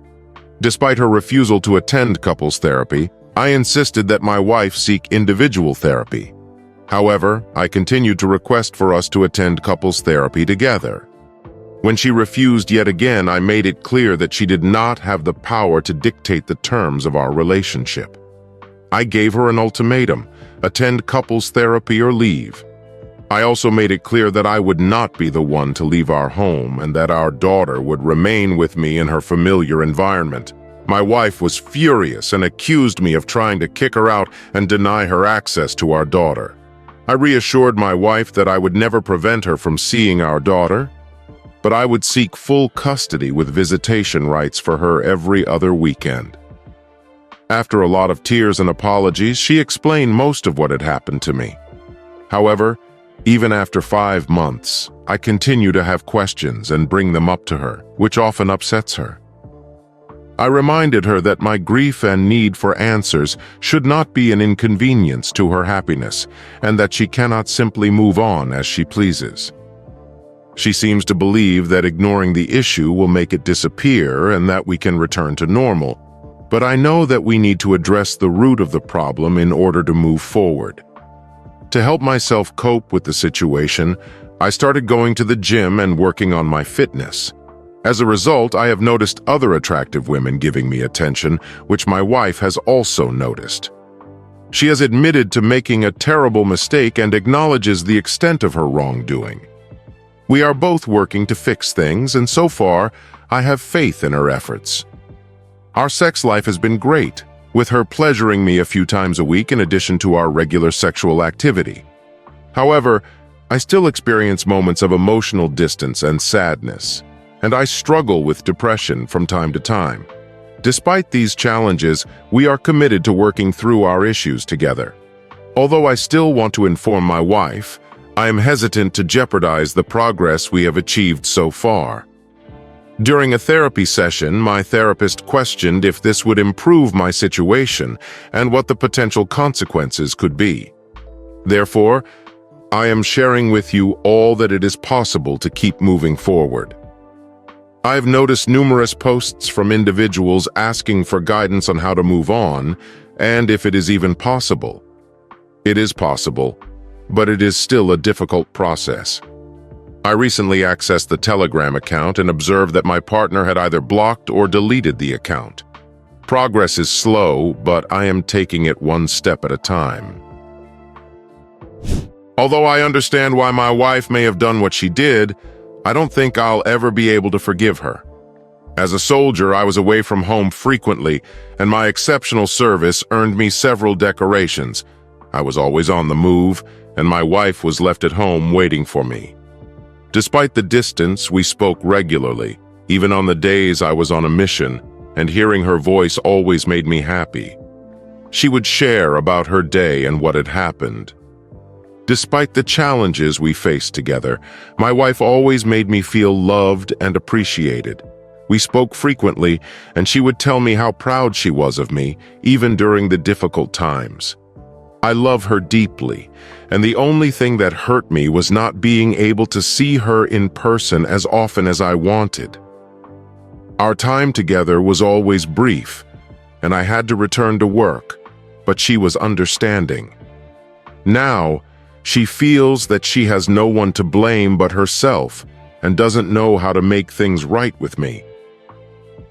Despite her refusal to attend couples therapy, I insisted that my wife seek individual therapy. However, I continued to request for us to attend couples therapy together. When she refused yet again, I made it clear that she did not have the power to dictate the terms of our relationship. I gave her an ultimatum: attend couples therapy or leave. I also made it clear that I would not be the one to leave our home and that our daughter would remain with me in her familiar environment. My wife was furious and accused me of trying to kick her out and deny her access to our daughter. I reassured my wife that I would never prevent her from seeing our daughter, but I would seek full custody with visitation rights for her every other weekend. After a lot of tears and apologies, she explained most of what had happened to me. However, even after 5 months, I continue to have questions and bring them up to her, which often upsets her. I reminded her that my grief and need for answers should not be an inconvenience to her happiness, and that she cannot simply move on as she pleases. She seems to believe that ignoring the issue will make it disappear and that we can return to normal, but I know that we need to address the root of the problem in order to move forward. To help myself cope with the situation, I started going to the gym and working on my fitness. As a result, I have noticed other attractive women giving me attention, which my wife has also noticed. She has admitted to making a terrible mistake and acknowledges the extent of her wrongdoing. We are both working to fix things, and so far, I have faith in her efforts. Our sex life has been great, with her pleasuring me a few times a week in addition to our regular sexual activity. However, I still experience moments of emotional distance and sadness, and I struggle with depression from time to time. Despite these challenges, we are committed to working through our issues together. Although I still want to inform my wife, I am hesitant to jeopardize the progress we have achieved so far. During a therapy session, my therapist questioned if this would improve my situation and what the potential consequences could be. Therefore, I am sharing with you all that it is possible to keep moving forward. I've noticed numerous posts from individuals asking for guidance on how to move on and if it is even possible. It is possible, but it is still a difficult process. I recently accessed the Telegram account and observed that my partner had either blocked or deleted the account. Progress is slow, but I am taking it one step at a time. Although I understand why my wife may have done what she did, I don't think I'll ever be able to forgive her. As a soldier, I was away from home frequently, and my exceptional service earned me several decorations. I was always on the move, and my wife was left at home waiting for me. Despite the distance, we spoke regularly, even on the days I was on a mission, and hearing her voice always made me happy. She would share about her day and what had happened. Despite the challenges we faced together, my wife always made me feel loved and appreciated. We spoke frequently, and she would tell me how proud she was of me, even during the difficult times. I love her deeply, and the only thing that hurt me was not being able to see her in person as often as I wanted. Our time together was always brief, and I had to return to work, but she was understanding. Now, she feels that she has no one to blame but herself and doesn't know how to make things right with me.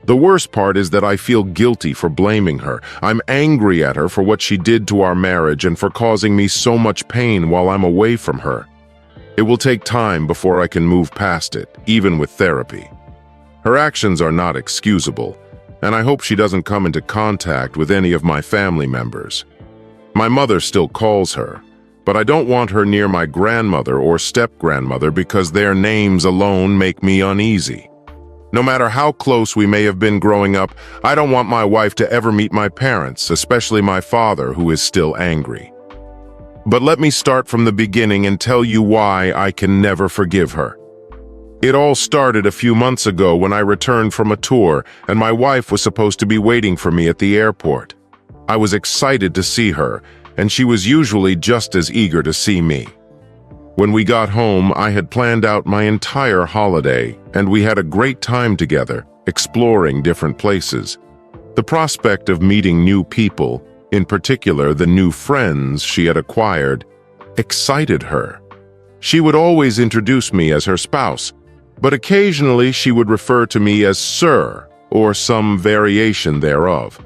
The worst part is that I feel guilty for blaming her. I'm angry at her for what she did to our marriage and for causing me so much pain while I'm away from her. It will take time before I can move past it, even with therapy. Her actions are not excusable, and I hope she doesn't come into contact with any of my family members. My mother still calls her, but I don't want her near my grandmother or step-grandmother because their names alone make me uneasy. No matter how close we may have been growing up, I don't want my wife to ever meet my parents, especially my father, who is still angry. But let me start from the beginning and tell you why I can never forgive her. It all started a few months ago when I returned from a tour and my wife was supposed to be waiting for me at the airport. I was excited to see her, and she was usually just as eager to see me. When we got home, I had planned out my entire holiday, and we had a great time together, exploring different places. The prospect of meeting new people, in particular the new friends she had acquired, excited her. She would always introduce me as her spouse, but occasionally she would refer to me as Sir or some variation thereof.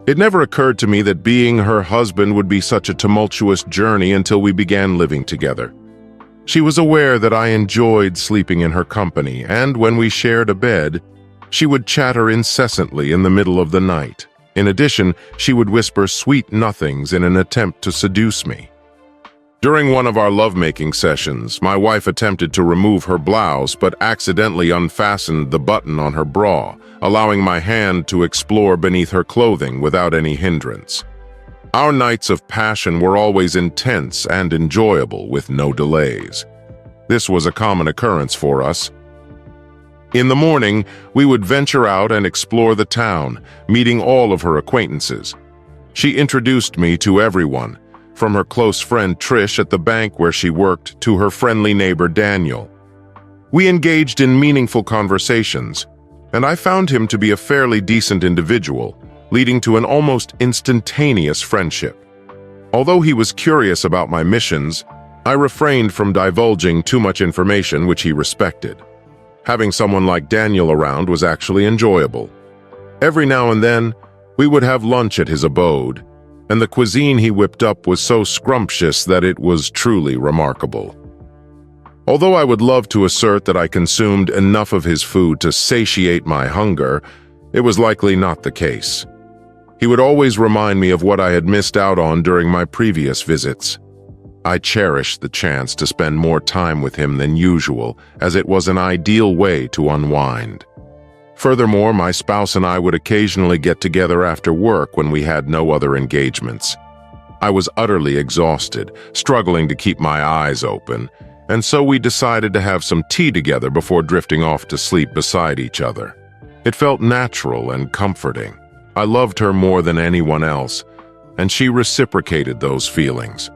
It never occurred to me that being her husband would be such a tumultuous journey until we began living together. She was aware that I enjoyed sleeping in her company, and when we shared a bed, she would chatter incessantly in the middle of the night. In addition, she would whisper sweet nothings in an attempt to seduce me. During one of our lovemaking sessions, my wife attempted to remove her blouse but accidentally unfastened the button on her bra, allowing my hand to explore beneath her clothing without any hindrance. Our nights of passion were always intense and enjoyable with no delays. This was a common occurrence for us. In the morning, we would venture out and explore the town, meeting all of her acquaintances. She introduced me to everyone, from her close friend Trish at the bank where she worked to her friendly neighbor Daniel. We engaged in meaningful conversations, and I found him to be a fairly decent individual, leading to an almost instantaneous friendship. Although he was curious about my missions, I refrained from divulging too much information which he respected. Having someone like Daniel around was actually enjoyable. Every now and then, we would have lunch at his abode, and the cuisine he whipped up was so scrumptious that it was truly remarkable. Although I would love to assert that I consumed enough of his food to satiate my hunger, it was likely not the case. He would always remind me of what I had missed out on during my previous visits. I cherished the chance to spend more time with him than usual, as it was an ideal way to unwind. Furthermore, my spouse and I would occasionally get together after work when we had no other engagements. I was utterly exhausted, struggling to keep my eyes open, and so we decided to have some tea together before drifting off to sleep beside each other. It felt natural and comforting. I loved her more than anyone else, and she reciprocated those feelings.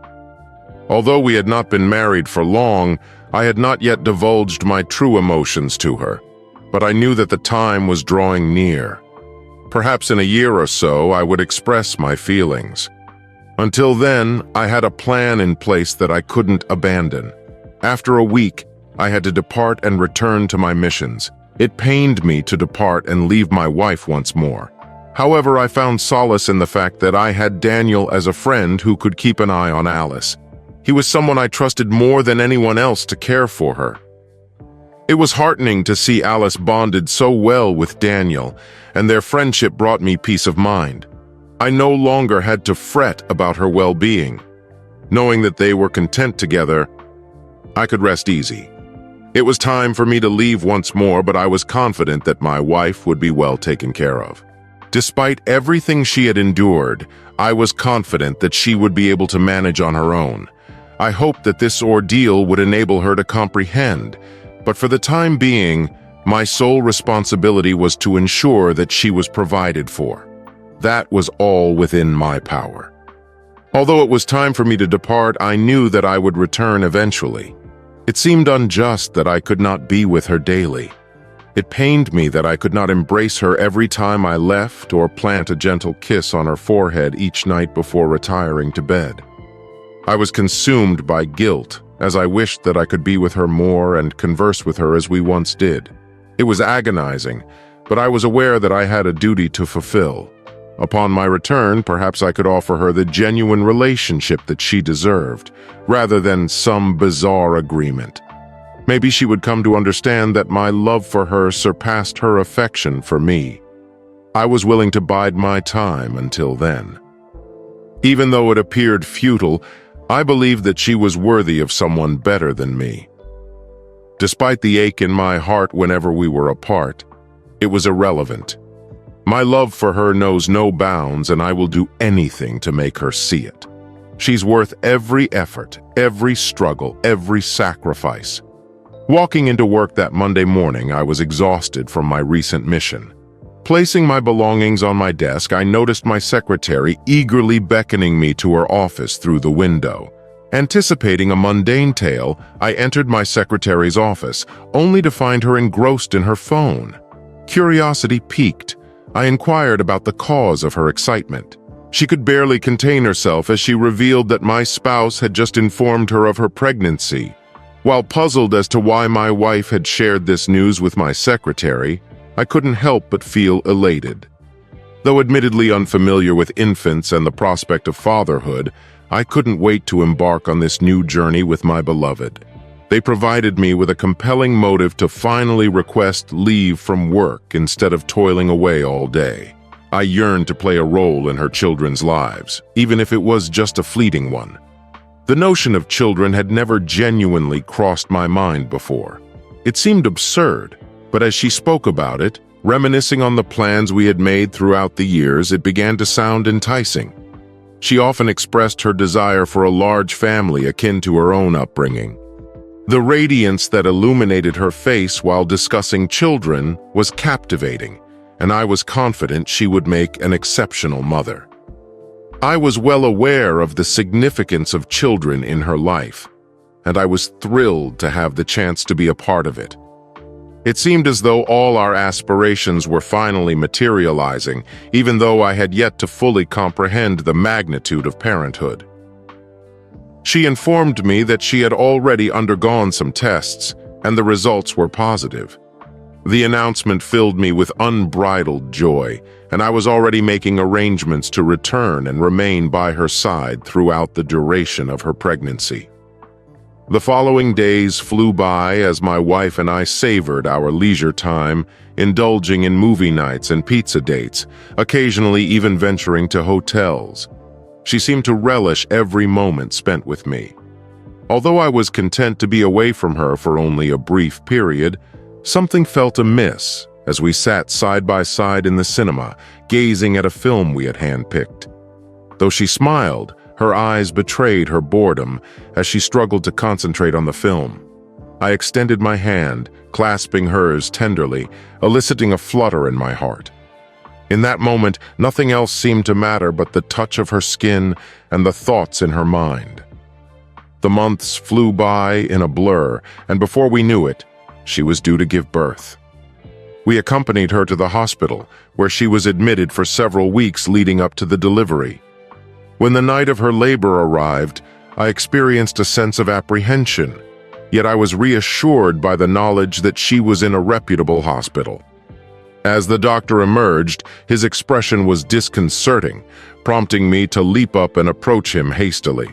Although we had not been married for long, I had not yet divulged my true emotions to her, but I knew that the time was drawing near. Perhaps in a year or so, I would express my feelings. Until then, I had a plan in place that I couldn't abandon. After a week, I had to depart and return to my missions. It pained me to depart and leave my wife once more. However, I found solace in the fact that I had Daniel as a friend who could keep an eye on Alice. He was someone I trusted more than anyone else to care for her. It was heartening to see Alice bonded so well with Daniel, and their friendship brought me peace of mind. I no longer had to fret about her well-being. Knowing that they were content together, I could rest easy. It was time for me to leave once more, but I was confident that my wife would be well taken care of. Despite everything she had endured, I was confident that she would be able to manage on her own. I hoped that this ordeal would enable her to comprehend, but for the time being, my sole responsibility was to ensure that she was provided for. That was all within my power. Although it was time for me to depart, I knew that I would return eventually. It seemed unjust that I could not be with her daily. It pained me that I could not embrace her every time I left or plant a gentle kiss on her forehead each night before retiring to bed. I was consumed by guilt as I wished that I could be with her more and converse with her as we once did. It was agonizing, but I was aware that I had a duty to fulfill. Upon my return, perhaps I could offer her the genuine relationship that she deserved, rather than some bizarre agreement. Maybe she would come to understand that my love for her surpassed her affection for me. I was willing to bide my time until then. Even though it appeared futile, I believed that she was worthy of someone better than me. Despite the ache in my heart whenever we were apart, it was irrelevant. My love for her knows no bounds, and I will do anything to make her see it. She's worth every effort, every struggle, every sacrifice. Walking into work that Monday morning, I was exhausted from my recent mission. Placing my belongings on my desk, I noticed my secretary eagerly beckoning me to her office through the window. Anticipating a mundane tale, I entered my secretary's office, only to find her engrossed in her phone. Curiosity piqued. I inquired about the cause of her excitement. She could barely contain herself as she revealed that my spouse had just informed her of her pregnancy. While puzzled as to why my wife had shared this news with my secretary, I couldn't help but feel elated. Though admittedly unfamiliar with infants and the prospect of fatherhood, I couldn't wait to embark on this new journey with my beloved. They provided me with a compelling motive to finally request leave from work instead of toiling away all day. I yearned to play a role in her children's lives, even if it was just a fleeting one. The notion of children had never genuinely crossed my mind before. It seemed absurd, but as she spoke about it, reminiscing on the plans we had made throughout the years, it began to sound enticing. She often expressed her desire for a large family akin to her own upbringing. The radiance that illuminated her face while discussing children was captivating, and I was confident she would make an exceptional mother. I was well aware of the significance of children in her life, and I was thrilled to have the chance to be a part of it. It seemed as though all our aspirations were finally materializing, even though I had yet to fully comprehend the magnitude of parenthood. She informed me that she had already undergone some tests, and the results were positive. The announcement filled me with unbridled joy, and I was already making arrangements to return and remain by her side throughout the duration of her pregnancy. The following days flew by as my wife and I savored our leisure time, indulging in movie nights and pizza dates, occasionally even venturing to hotels. She seemed to relish every moment spent with me. Although I was content to be away from her for only a brief period, something felt amiss as we sat side by side in the cinema, gazing at a film we had handpicked. Though she smiled, her eyes betrayed her boredom as she struggled to concentrate on the film. I extended my hand, clasping hers tenderly, eliciting a flutter in my heart. In that moment, nothing else seemed to matter but the touch of her skin and the thoughts in her mind. The months flew by in a blur, and before we knew it, she was due to give birth. We accompanied her to the hospital, where she was admitted for several weeks leading up to the delivery. When the night of her labor arrived, I experienced a sense of apprehension, yet I was reassured by the knowledge that she was in a reputable hospital. As the doctor emerged, his expression was disconcerting, prompting me to leap up and approach him hastily.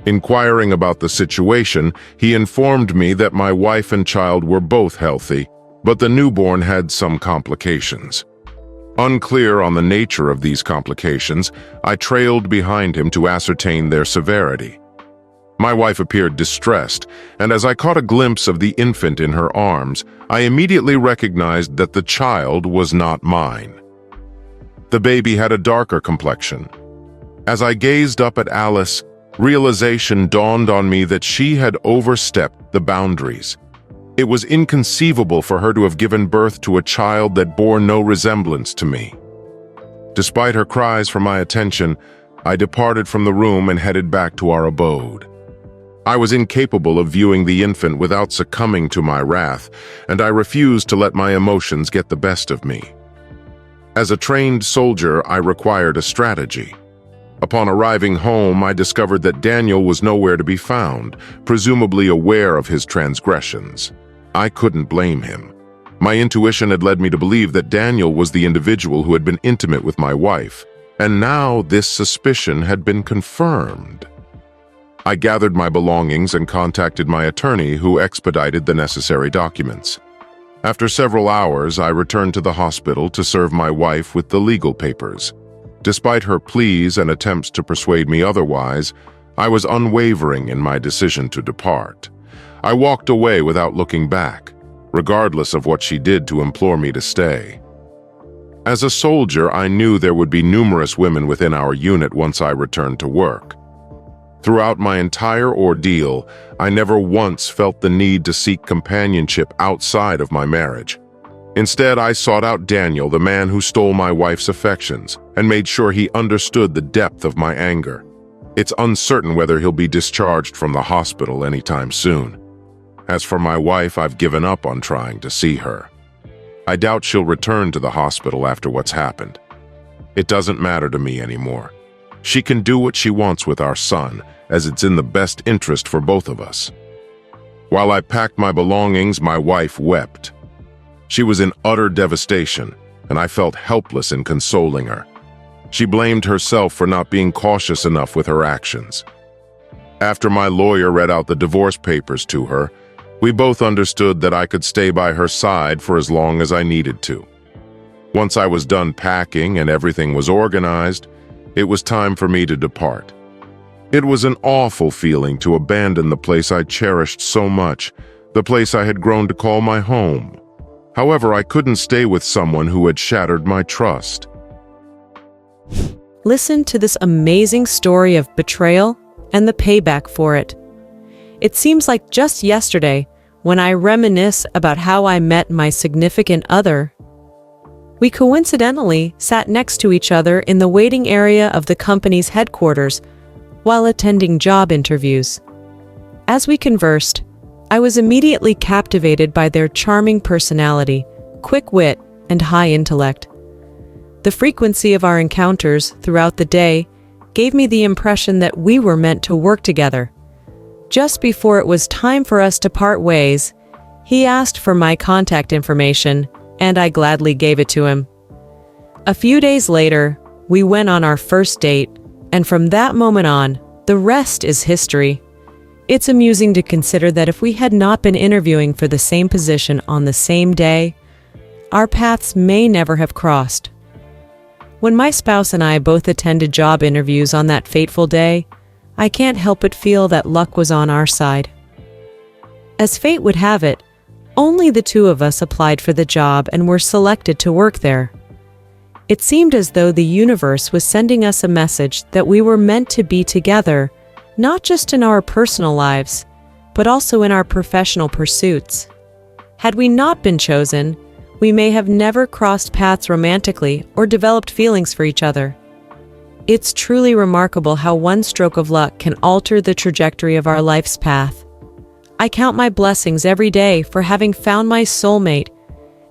Inquiring about the situation, he informed me that my wife and child were both healthy, but the newborn had some complications. Unclear on the nature of these complications, I trailed behind him to ascertain their severity. My wife appeared distressed, and as I caught a glimpse of the infant in her arms, I immediately recognized that the child was not mine. The baby had a darker complexion. As I gazed up at Alice, realization dawned on me that she had overstepped the boundaries. It was inconceivable for her to have given birth to a child that bore no resemblance to me. Despite her cries for my attention, I departed from the room and headed back to our abode. I was incapable of viewing the infant without succumbing to my wrath, and I refused to let my emotions get the best of me. As a trained soldier, I required a strategy. Upon arriving home, I discovered that Daniel was nowhere to be found, presumably aware of his transgressions. I couldn't blame him. My intuition had led me to believe that Daniel was the individual who had been intimate with my wife, and now this suspicion had been confirmed. I gathered my belongings and contacted my attorney, who expedited the necessary documents. After several hours, I returned to the hospital to serve my wife with the legal papers. Despite her pleas and attempts to persuade me otherwise, I was unwavering in my decision to depart. I walked away without looking back, regardless of what she did to implore me to stay. As a soldier, I knew there would be numerous women within our unit once I returned to work. Throughout my entire ordeal, I never once felt the need to seek companionship outside of my marriage. Instead, I sought out Daniel, the man who stole my wife's affections, and made sure he understood the depth of my anger. It's uncertain whether he'll be discharged from the hospital anytime soon. As for my wife, I've given up on trying to see her. I doubt she'll return to the hospital after what's happened. It doesn't matter to me anymore. She can do what she wants with our son, as it's in the best interest for both of us. While I packed my belongings, my wife wept. She was in utter devastation, and I felt helpless in consoling her. She blamed herself for not being cautious enough with her actions. After my lawyer read out the divorce papers to her, we both understood that I could stay by her side for as long as I needed to. Once I was done packing and everything was organized, it was time for me to depart. It was an awful feeling to abandon the place I cherished so much, the place I had grown to call my home. However, I couldn't stay with someone who had shattered my trust. Listen to this amazing story of betrayal and the payback for it. It seems like just yesterday when I reminisce about how I met my significant other. We coincidentally sat next to each other in the waiting area of the company's headquarters while attending job interviews. As we conversed, I was immediately captivated by their charming personality, quick wit, and high intellect. The frequency of our encounters throughout the day gave me the impression that we were meant to work together. Just before it was time for us to part ways, he asked for my contact information, and I gladly gave it to him. A few days later, we went on our first date, and from that moment on, the rest is history. It's amusing to consider that if we had not been interviewing for the same position on the same day, our paths may never have crossed. When my spouse and I both attended job interviews on that fateful day, I can't help but feel that luck was on our side. As fate would have it, only the two of us applied for the job and were selected to work there. It seemed as though the universe was sending us a message that we were meant to be together, not just in our personal lives, but also in our professional pursuits. Had we not been chosen, we may have never crossed paths romantically or developed feelings for each other. It's truly remarkable how one stroke of luck can alter the trajectory of our life's path. I count my blessings every day for having found my soulmate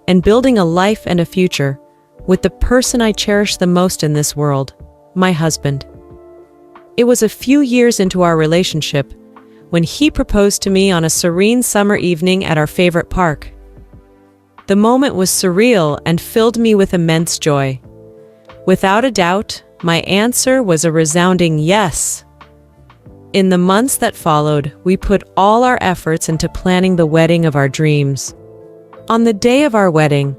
and building a life and a future with the person I cherish the most in this world, my husband. It was a few years into our relationship when he proposed to me on a serene summer evening at our favorite park. The moment was surreal and filled me with immense joy. Without a doubt, my answer was a resounding yes. In the months that followed, we put all our efforts into planning the wedding of our dreams. On the day of our wedding,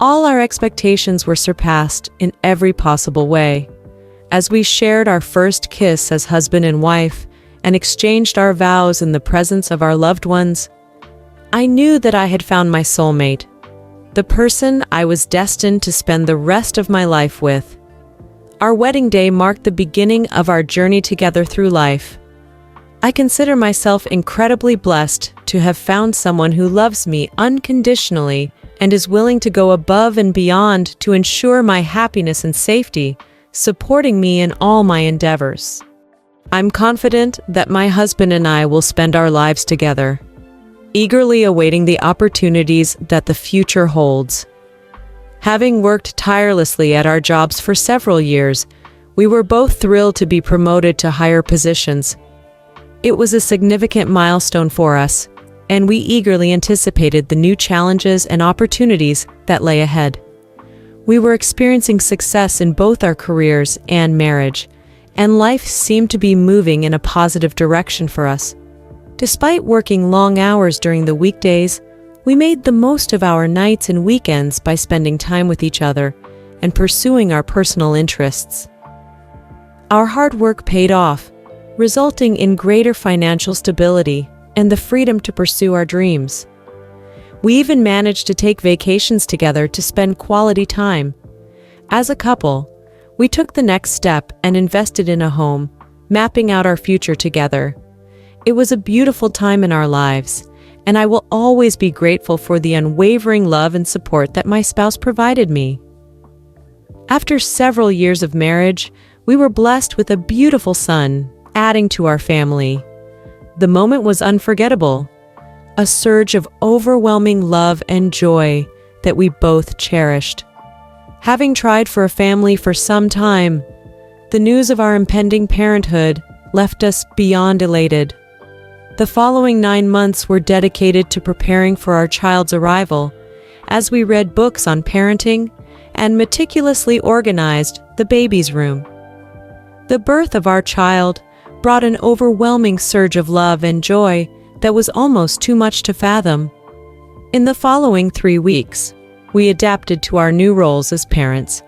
all our expectations were surpassed in every possible way. As we shared our first kiss as husband and wife and exchanged our vows in the presence of our loved ones, I knew that I had found my soulmate, the person I was destined to spend the rest of my life with. Our wedding day marked the beginning of our journey together through life. I consider myself incredibly blessed to have found someone who loves me unconditionally and is willing to go above and beyond to ensure my happiness and safety, supporting me in all my endeavors. I'm confident that my husband and I will spend our lives together, eagerly awaiting the opportunities that the future holds. Having worked tirelessly at our jobs for several years, we were both thrilled to be promoted to higher positions. It was a significant milestone for us, and we eagerly anticipated the new challenges and opportunities that lay ahead. We were experiencing success in both our careers and marriage, and life seemed to be moving in a positive direction for us. Despite working long hours during the weekdays, we made the most of our nights and weekends by spending time with each other and pursuing our personal interests. Our hard work paid off, resulting in greater financial stability and the freedom to pursue our dreams. We even managed to take vacations together to spend quality time. As a couple, we took the next step and invested in a home, mapping out our future together. It was a beautiful time in our lives, and I will always be grateful for the unwavering love and support that my spouse provided me. After several years of marriage, we were blessed with a beautiful son, adding to our family. The moment was unforgettable, a surge of overwhelming love and joy that we both cherished. Having tried for a family for some time, the news of our impending parenthood left us beyond elated. The following 9 months were dedicated to preparing for our child's arrival, as we read books on parenting and meticulously organized the baby's room. The birth of our child brought an overwhelming surge of love and joy that was almost too much to fathom. In the following 3 weeks, we adapted to our new roles as parents,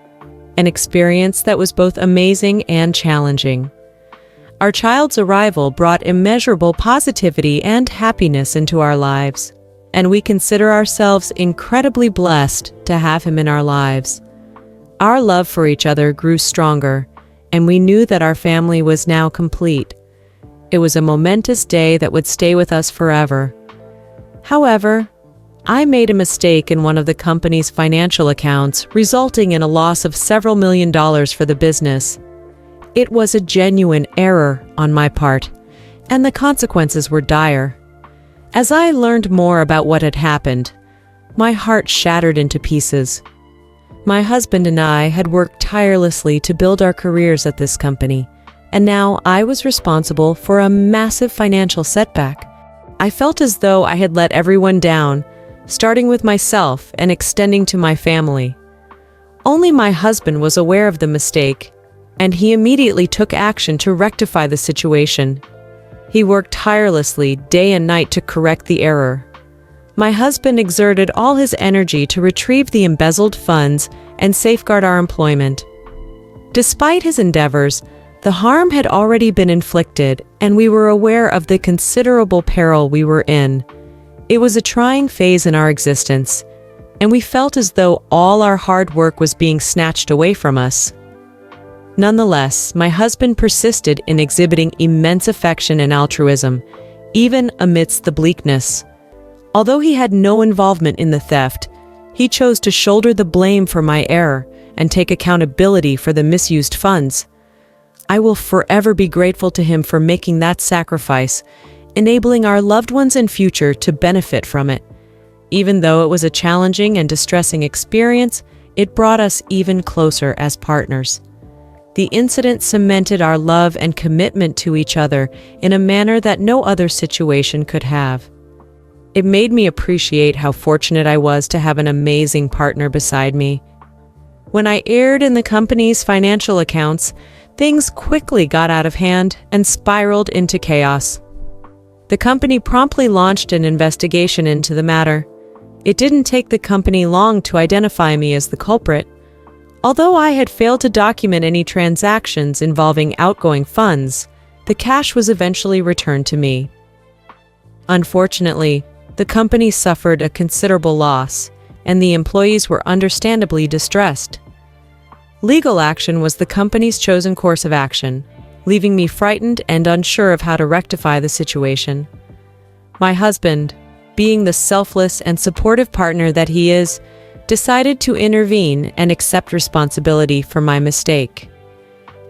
an experience that was both amazing and challenging. Our child's arrival brought immeasurable positivity and happiness into our lives, and we consider ourselves incredibly blessed to have him in our lives. Our love for each other grew stronger, and we knew that our family was now complete. It was a momentous day that would stay with us forever. However, I made a mistake in one of the company's financial accounts, resulting in a loss of several $1,000,000 for the business. It was a genuine error on my part, and the consequences were dire. As I learned more about what had happened, my heart shattered into pieces. My husband and I had worked tirelessly to build our careers at this company, and now I was responsible for a massive financial setback. I felt as though I had let everyone down, starting with myself and extending to my family. Only my husband was aware of the mistake, and he immediately took action to rectify the situation. He worked tirelessly day and night to correct the error. My husband exerted all his energy to retrieve the embezzled funds and safeguard our employment. Despite his endeavors, the harm had already been inflicted, and we were aware of the considerable peril we were in. It was a trying phase in our existence, and we felt as though all our hard work was being snatched away from us. Nonetheless, my husband persisted in exhibiting immense affection and altruism, even amidst the bleakness. Although he had no involvement in the theft, he chose to shoulder the blame for my error and take accountability for the misused funds. I will forever be grateful to him for making that sacrifice, enabling our loved ones and future to benefit from it. Even though it was a challenging and distressing experience, it brought us even closer as partners. The incident cemented our love and commitment to each other in a manner that no other situation could have. It made me appreciate how fortunate I was to have an amazing partner beside me. When I erred in the company's financial accounts, things quickly got out of hand and spiraled into chaos. The company promptly launched an investigation into the matter. It didn't take the company long to identify me as the culprit. Although I had failed to document any transactions involving outgoing funds, the cash was eventually returned to me. Unfortunately, the company suffered a considerable loss, and the employees were understandably distressed. Legal action was the company's chosen course of action, leaving me frightened and unsure of how to rectify the situation. My husband, being the selfless and supportive partner that he is, decided to intervene and accept responsibility for my mistake.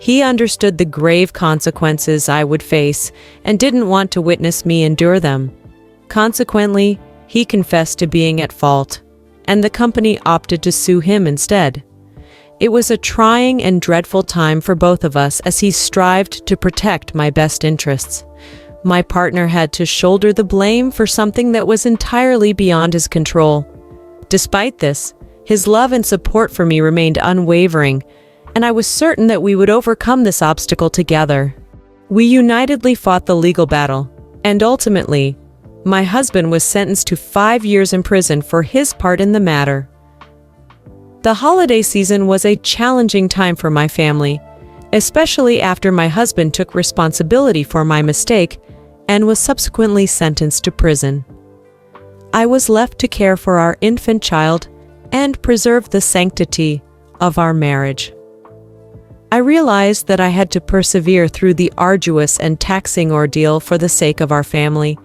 He understood the grave consequences I would face and didn't want to witness me endure them. Consequently, he confessed to being at fault, and the company opted to sue him instead. It was a trying and dreadful time for both of us as he strived to protect my best interests. My partner had to shoulder the blame for something that was entirely beyond his control. Despite this, his love and support for me remained unwavering, and I was certain that we would overcome this obstacle together. We unitedly fought the legal battle, and ultimately, my husband was sentenced to 5 years in prison for his part in the matter. The holiday season was a challenging time for my family, especially after my husband took responsibility for my mistake and was subsequently sentenced to prison. I was left to care for our infant child and preserve the sanctity of our marriage. I realized that I had to persevere through the arduous and taxing ordeal for the sake of our family,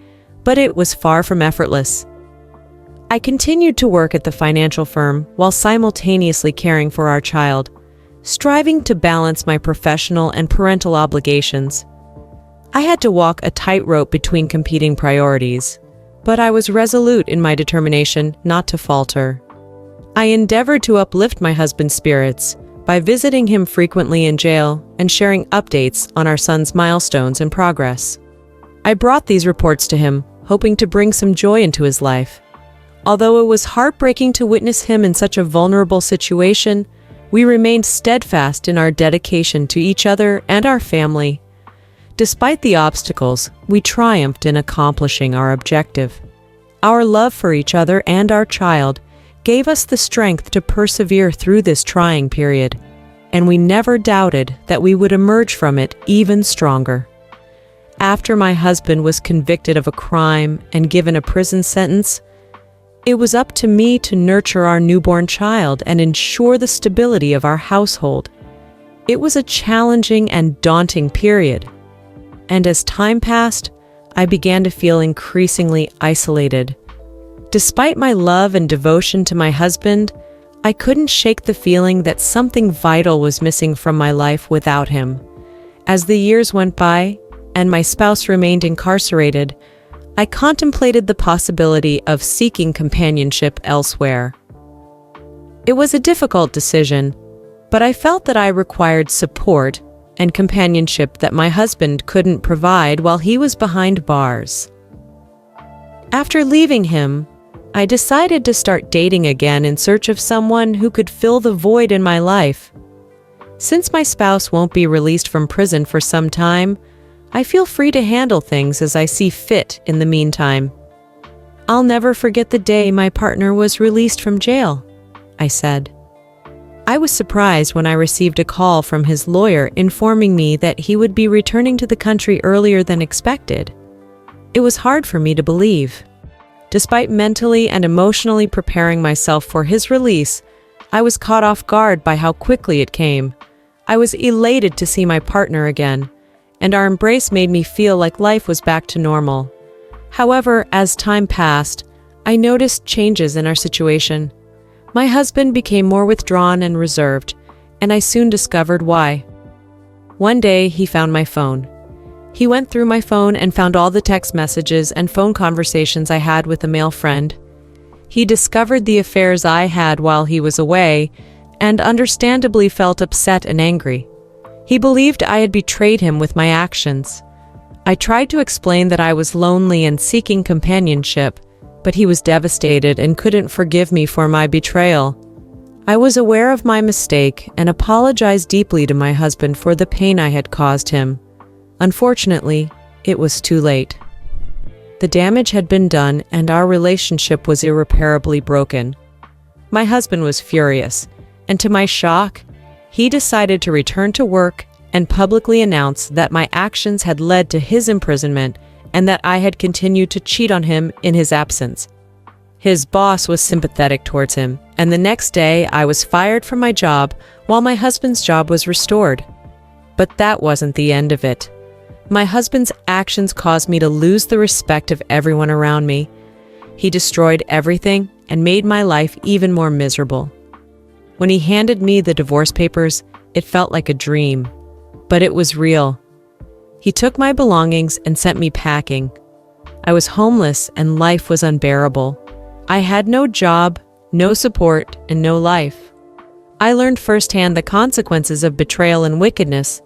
but it was far from effortless. I continued to work at the financial firm while simultaneously caring for our child, striving to balance my professional and parental obligations. I had to walk a tightrope between competing priorities, but I was resolute in my determination not to falter. I endeavored to uplift my husband's spirits by visiting him frequently in jail and sharing updates on our son's milestones and progress. I brought these reports to him, hoping to bring some joy into his life. Although it was heartbreaking to witness him in such a vulnerable situation, we remained steadfast in our dedication to each other and our family. Despite the obstacles, we triumphed in accomplishing our objective. Our love for each other and our child gave us the strength to persevere through this trying period, and we never doubted that we would emerge from it even stronger. After my husband was convicted of a crime and given a prison sentence, it was up to me to nurture our newborn child and ensure the stability of our household. It was a challenging and daunting period, and as time passed, I began to feel increasingly isolated. Despite my love and devotion to my husband, I couldn't shake the feeling that something vital was missing from my life without him. As the years went by and my spouse remained incarcerated, I contemplated the possibility of seeking companionship elsewhere. It was a difficult decision, but I felt that I required support and companionship that my husband couldn't provide while he was behind bars. After leaving him, I decided to start dating again in search of someone who could fill the void in my life. Since my spouse won't be released from prison for some time, I feel free to handle things as I see fit in the meantime. "I'll never forget the day my partner was released from jail," I said. I was surprised when I received a call from his lawyer informing me that he would be returning to the country earlier than expected. It was hard for me to believe. Despite mentally and emotionally preparing myself for his release, I was caught off guard by how quickly it came. I was elated to see my partner again, and our embrace made me feel like life was back to normal. However, as time passed, I noticed changes in our situation. My husband became more withdrawn and reserved, and I soon discovered why. One day, he found my phone. He went through my phone and found all the text messages and phone conversations I had with a male friend. He discovered the affairs I had while he was away, and understandably felt upset and angry. He believed I had betrayed him with my actions. I tried to explain that I was lonely and seeking companionship, but he was devastated and couldn't forgive me for my betrayal. I was aware of my mistake and apologized deeply to my husband for the pain I had caused him. Unfortunately, it was too late. The damage had been done and our relationship was irreparably broken. My husband was furious, and to my shock, he decided to return to work and publicly announce that my actions had led to his imprisonment and that I had continued to cheat on him in his absence. His boss was sympathetic towards him, and the next day I was fired from my job while my husband's job was restored. But that wasn't the end of it. My husband's actions caused me to lose the respect of everyone around me. He destroyed everything and made my life even more miserable. When he handed me the divorce papers, it felt like a dream. But it was real. He took my belongings and sent me packing. I was homeless and life was unbearable. I had no job, no support, and no life. I learned firsthand the consequences of betrayal and wickedness,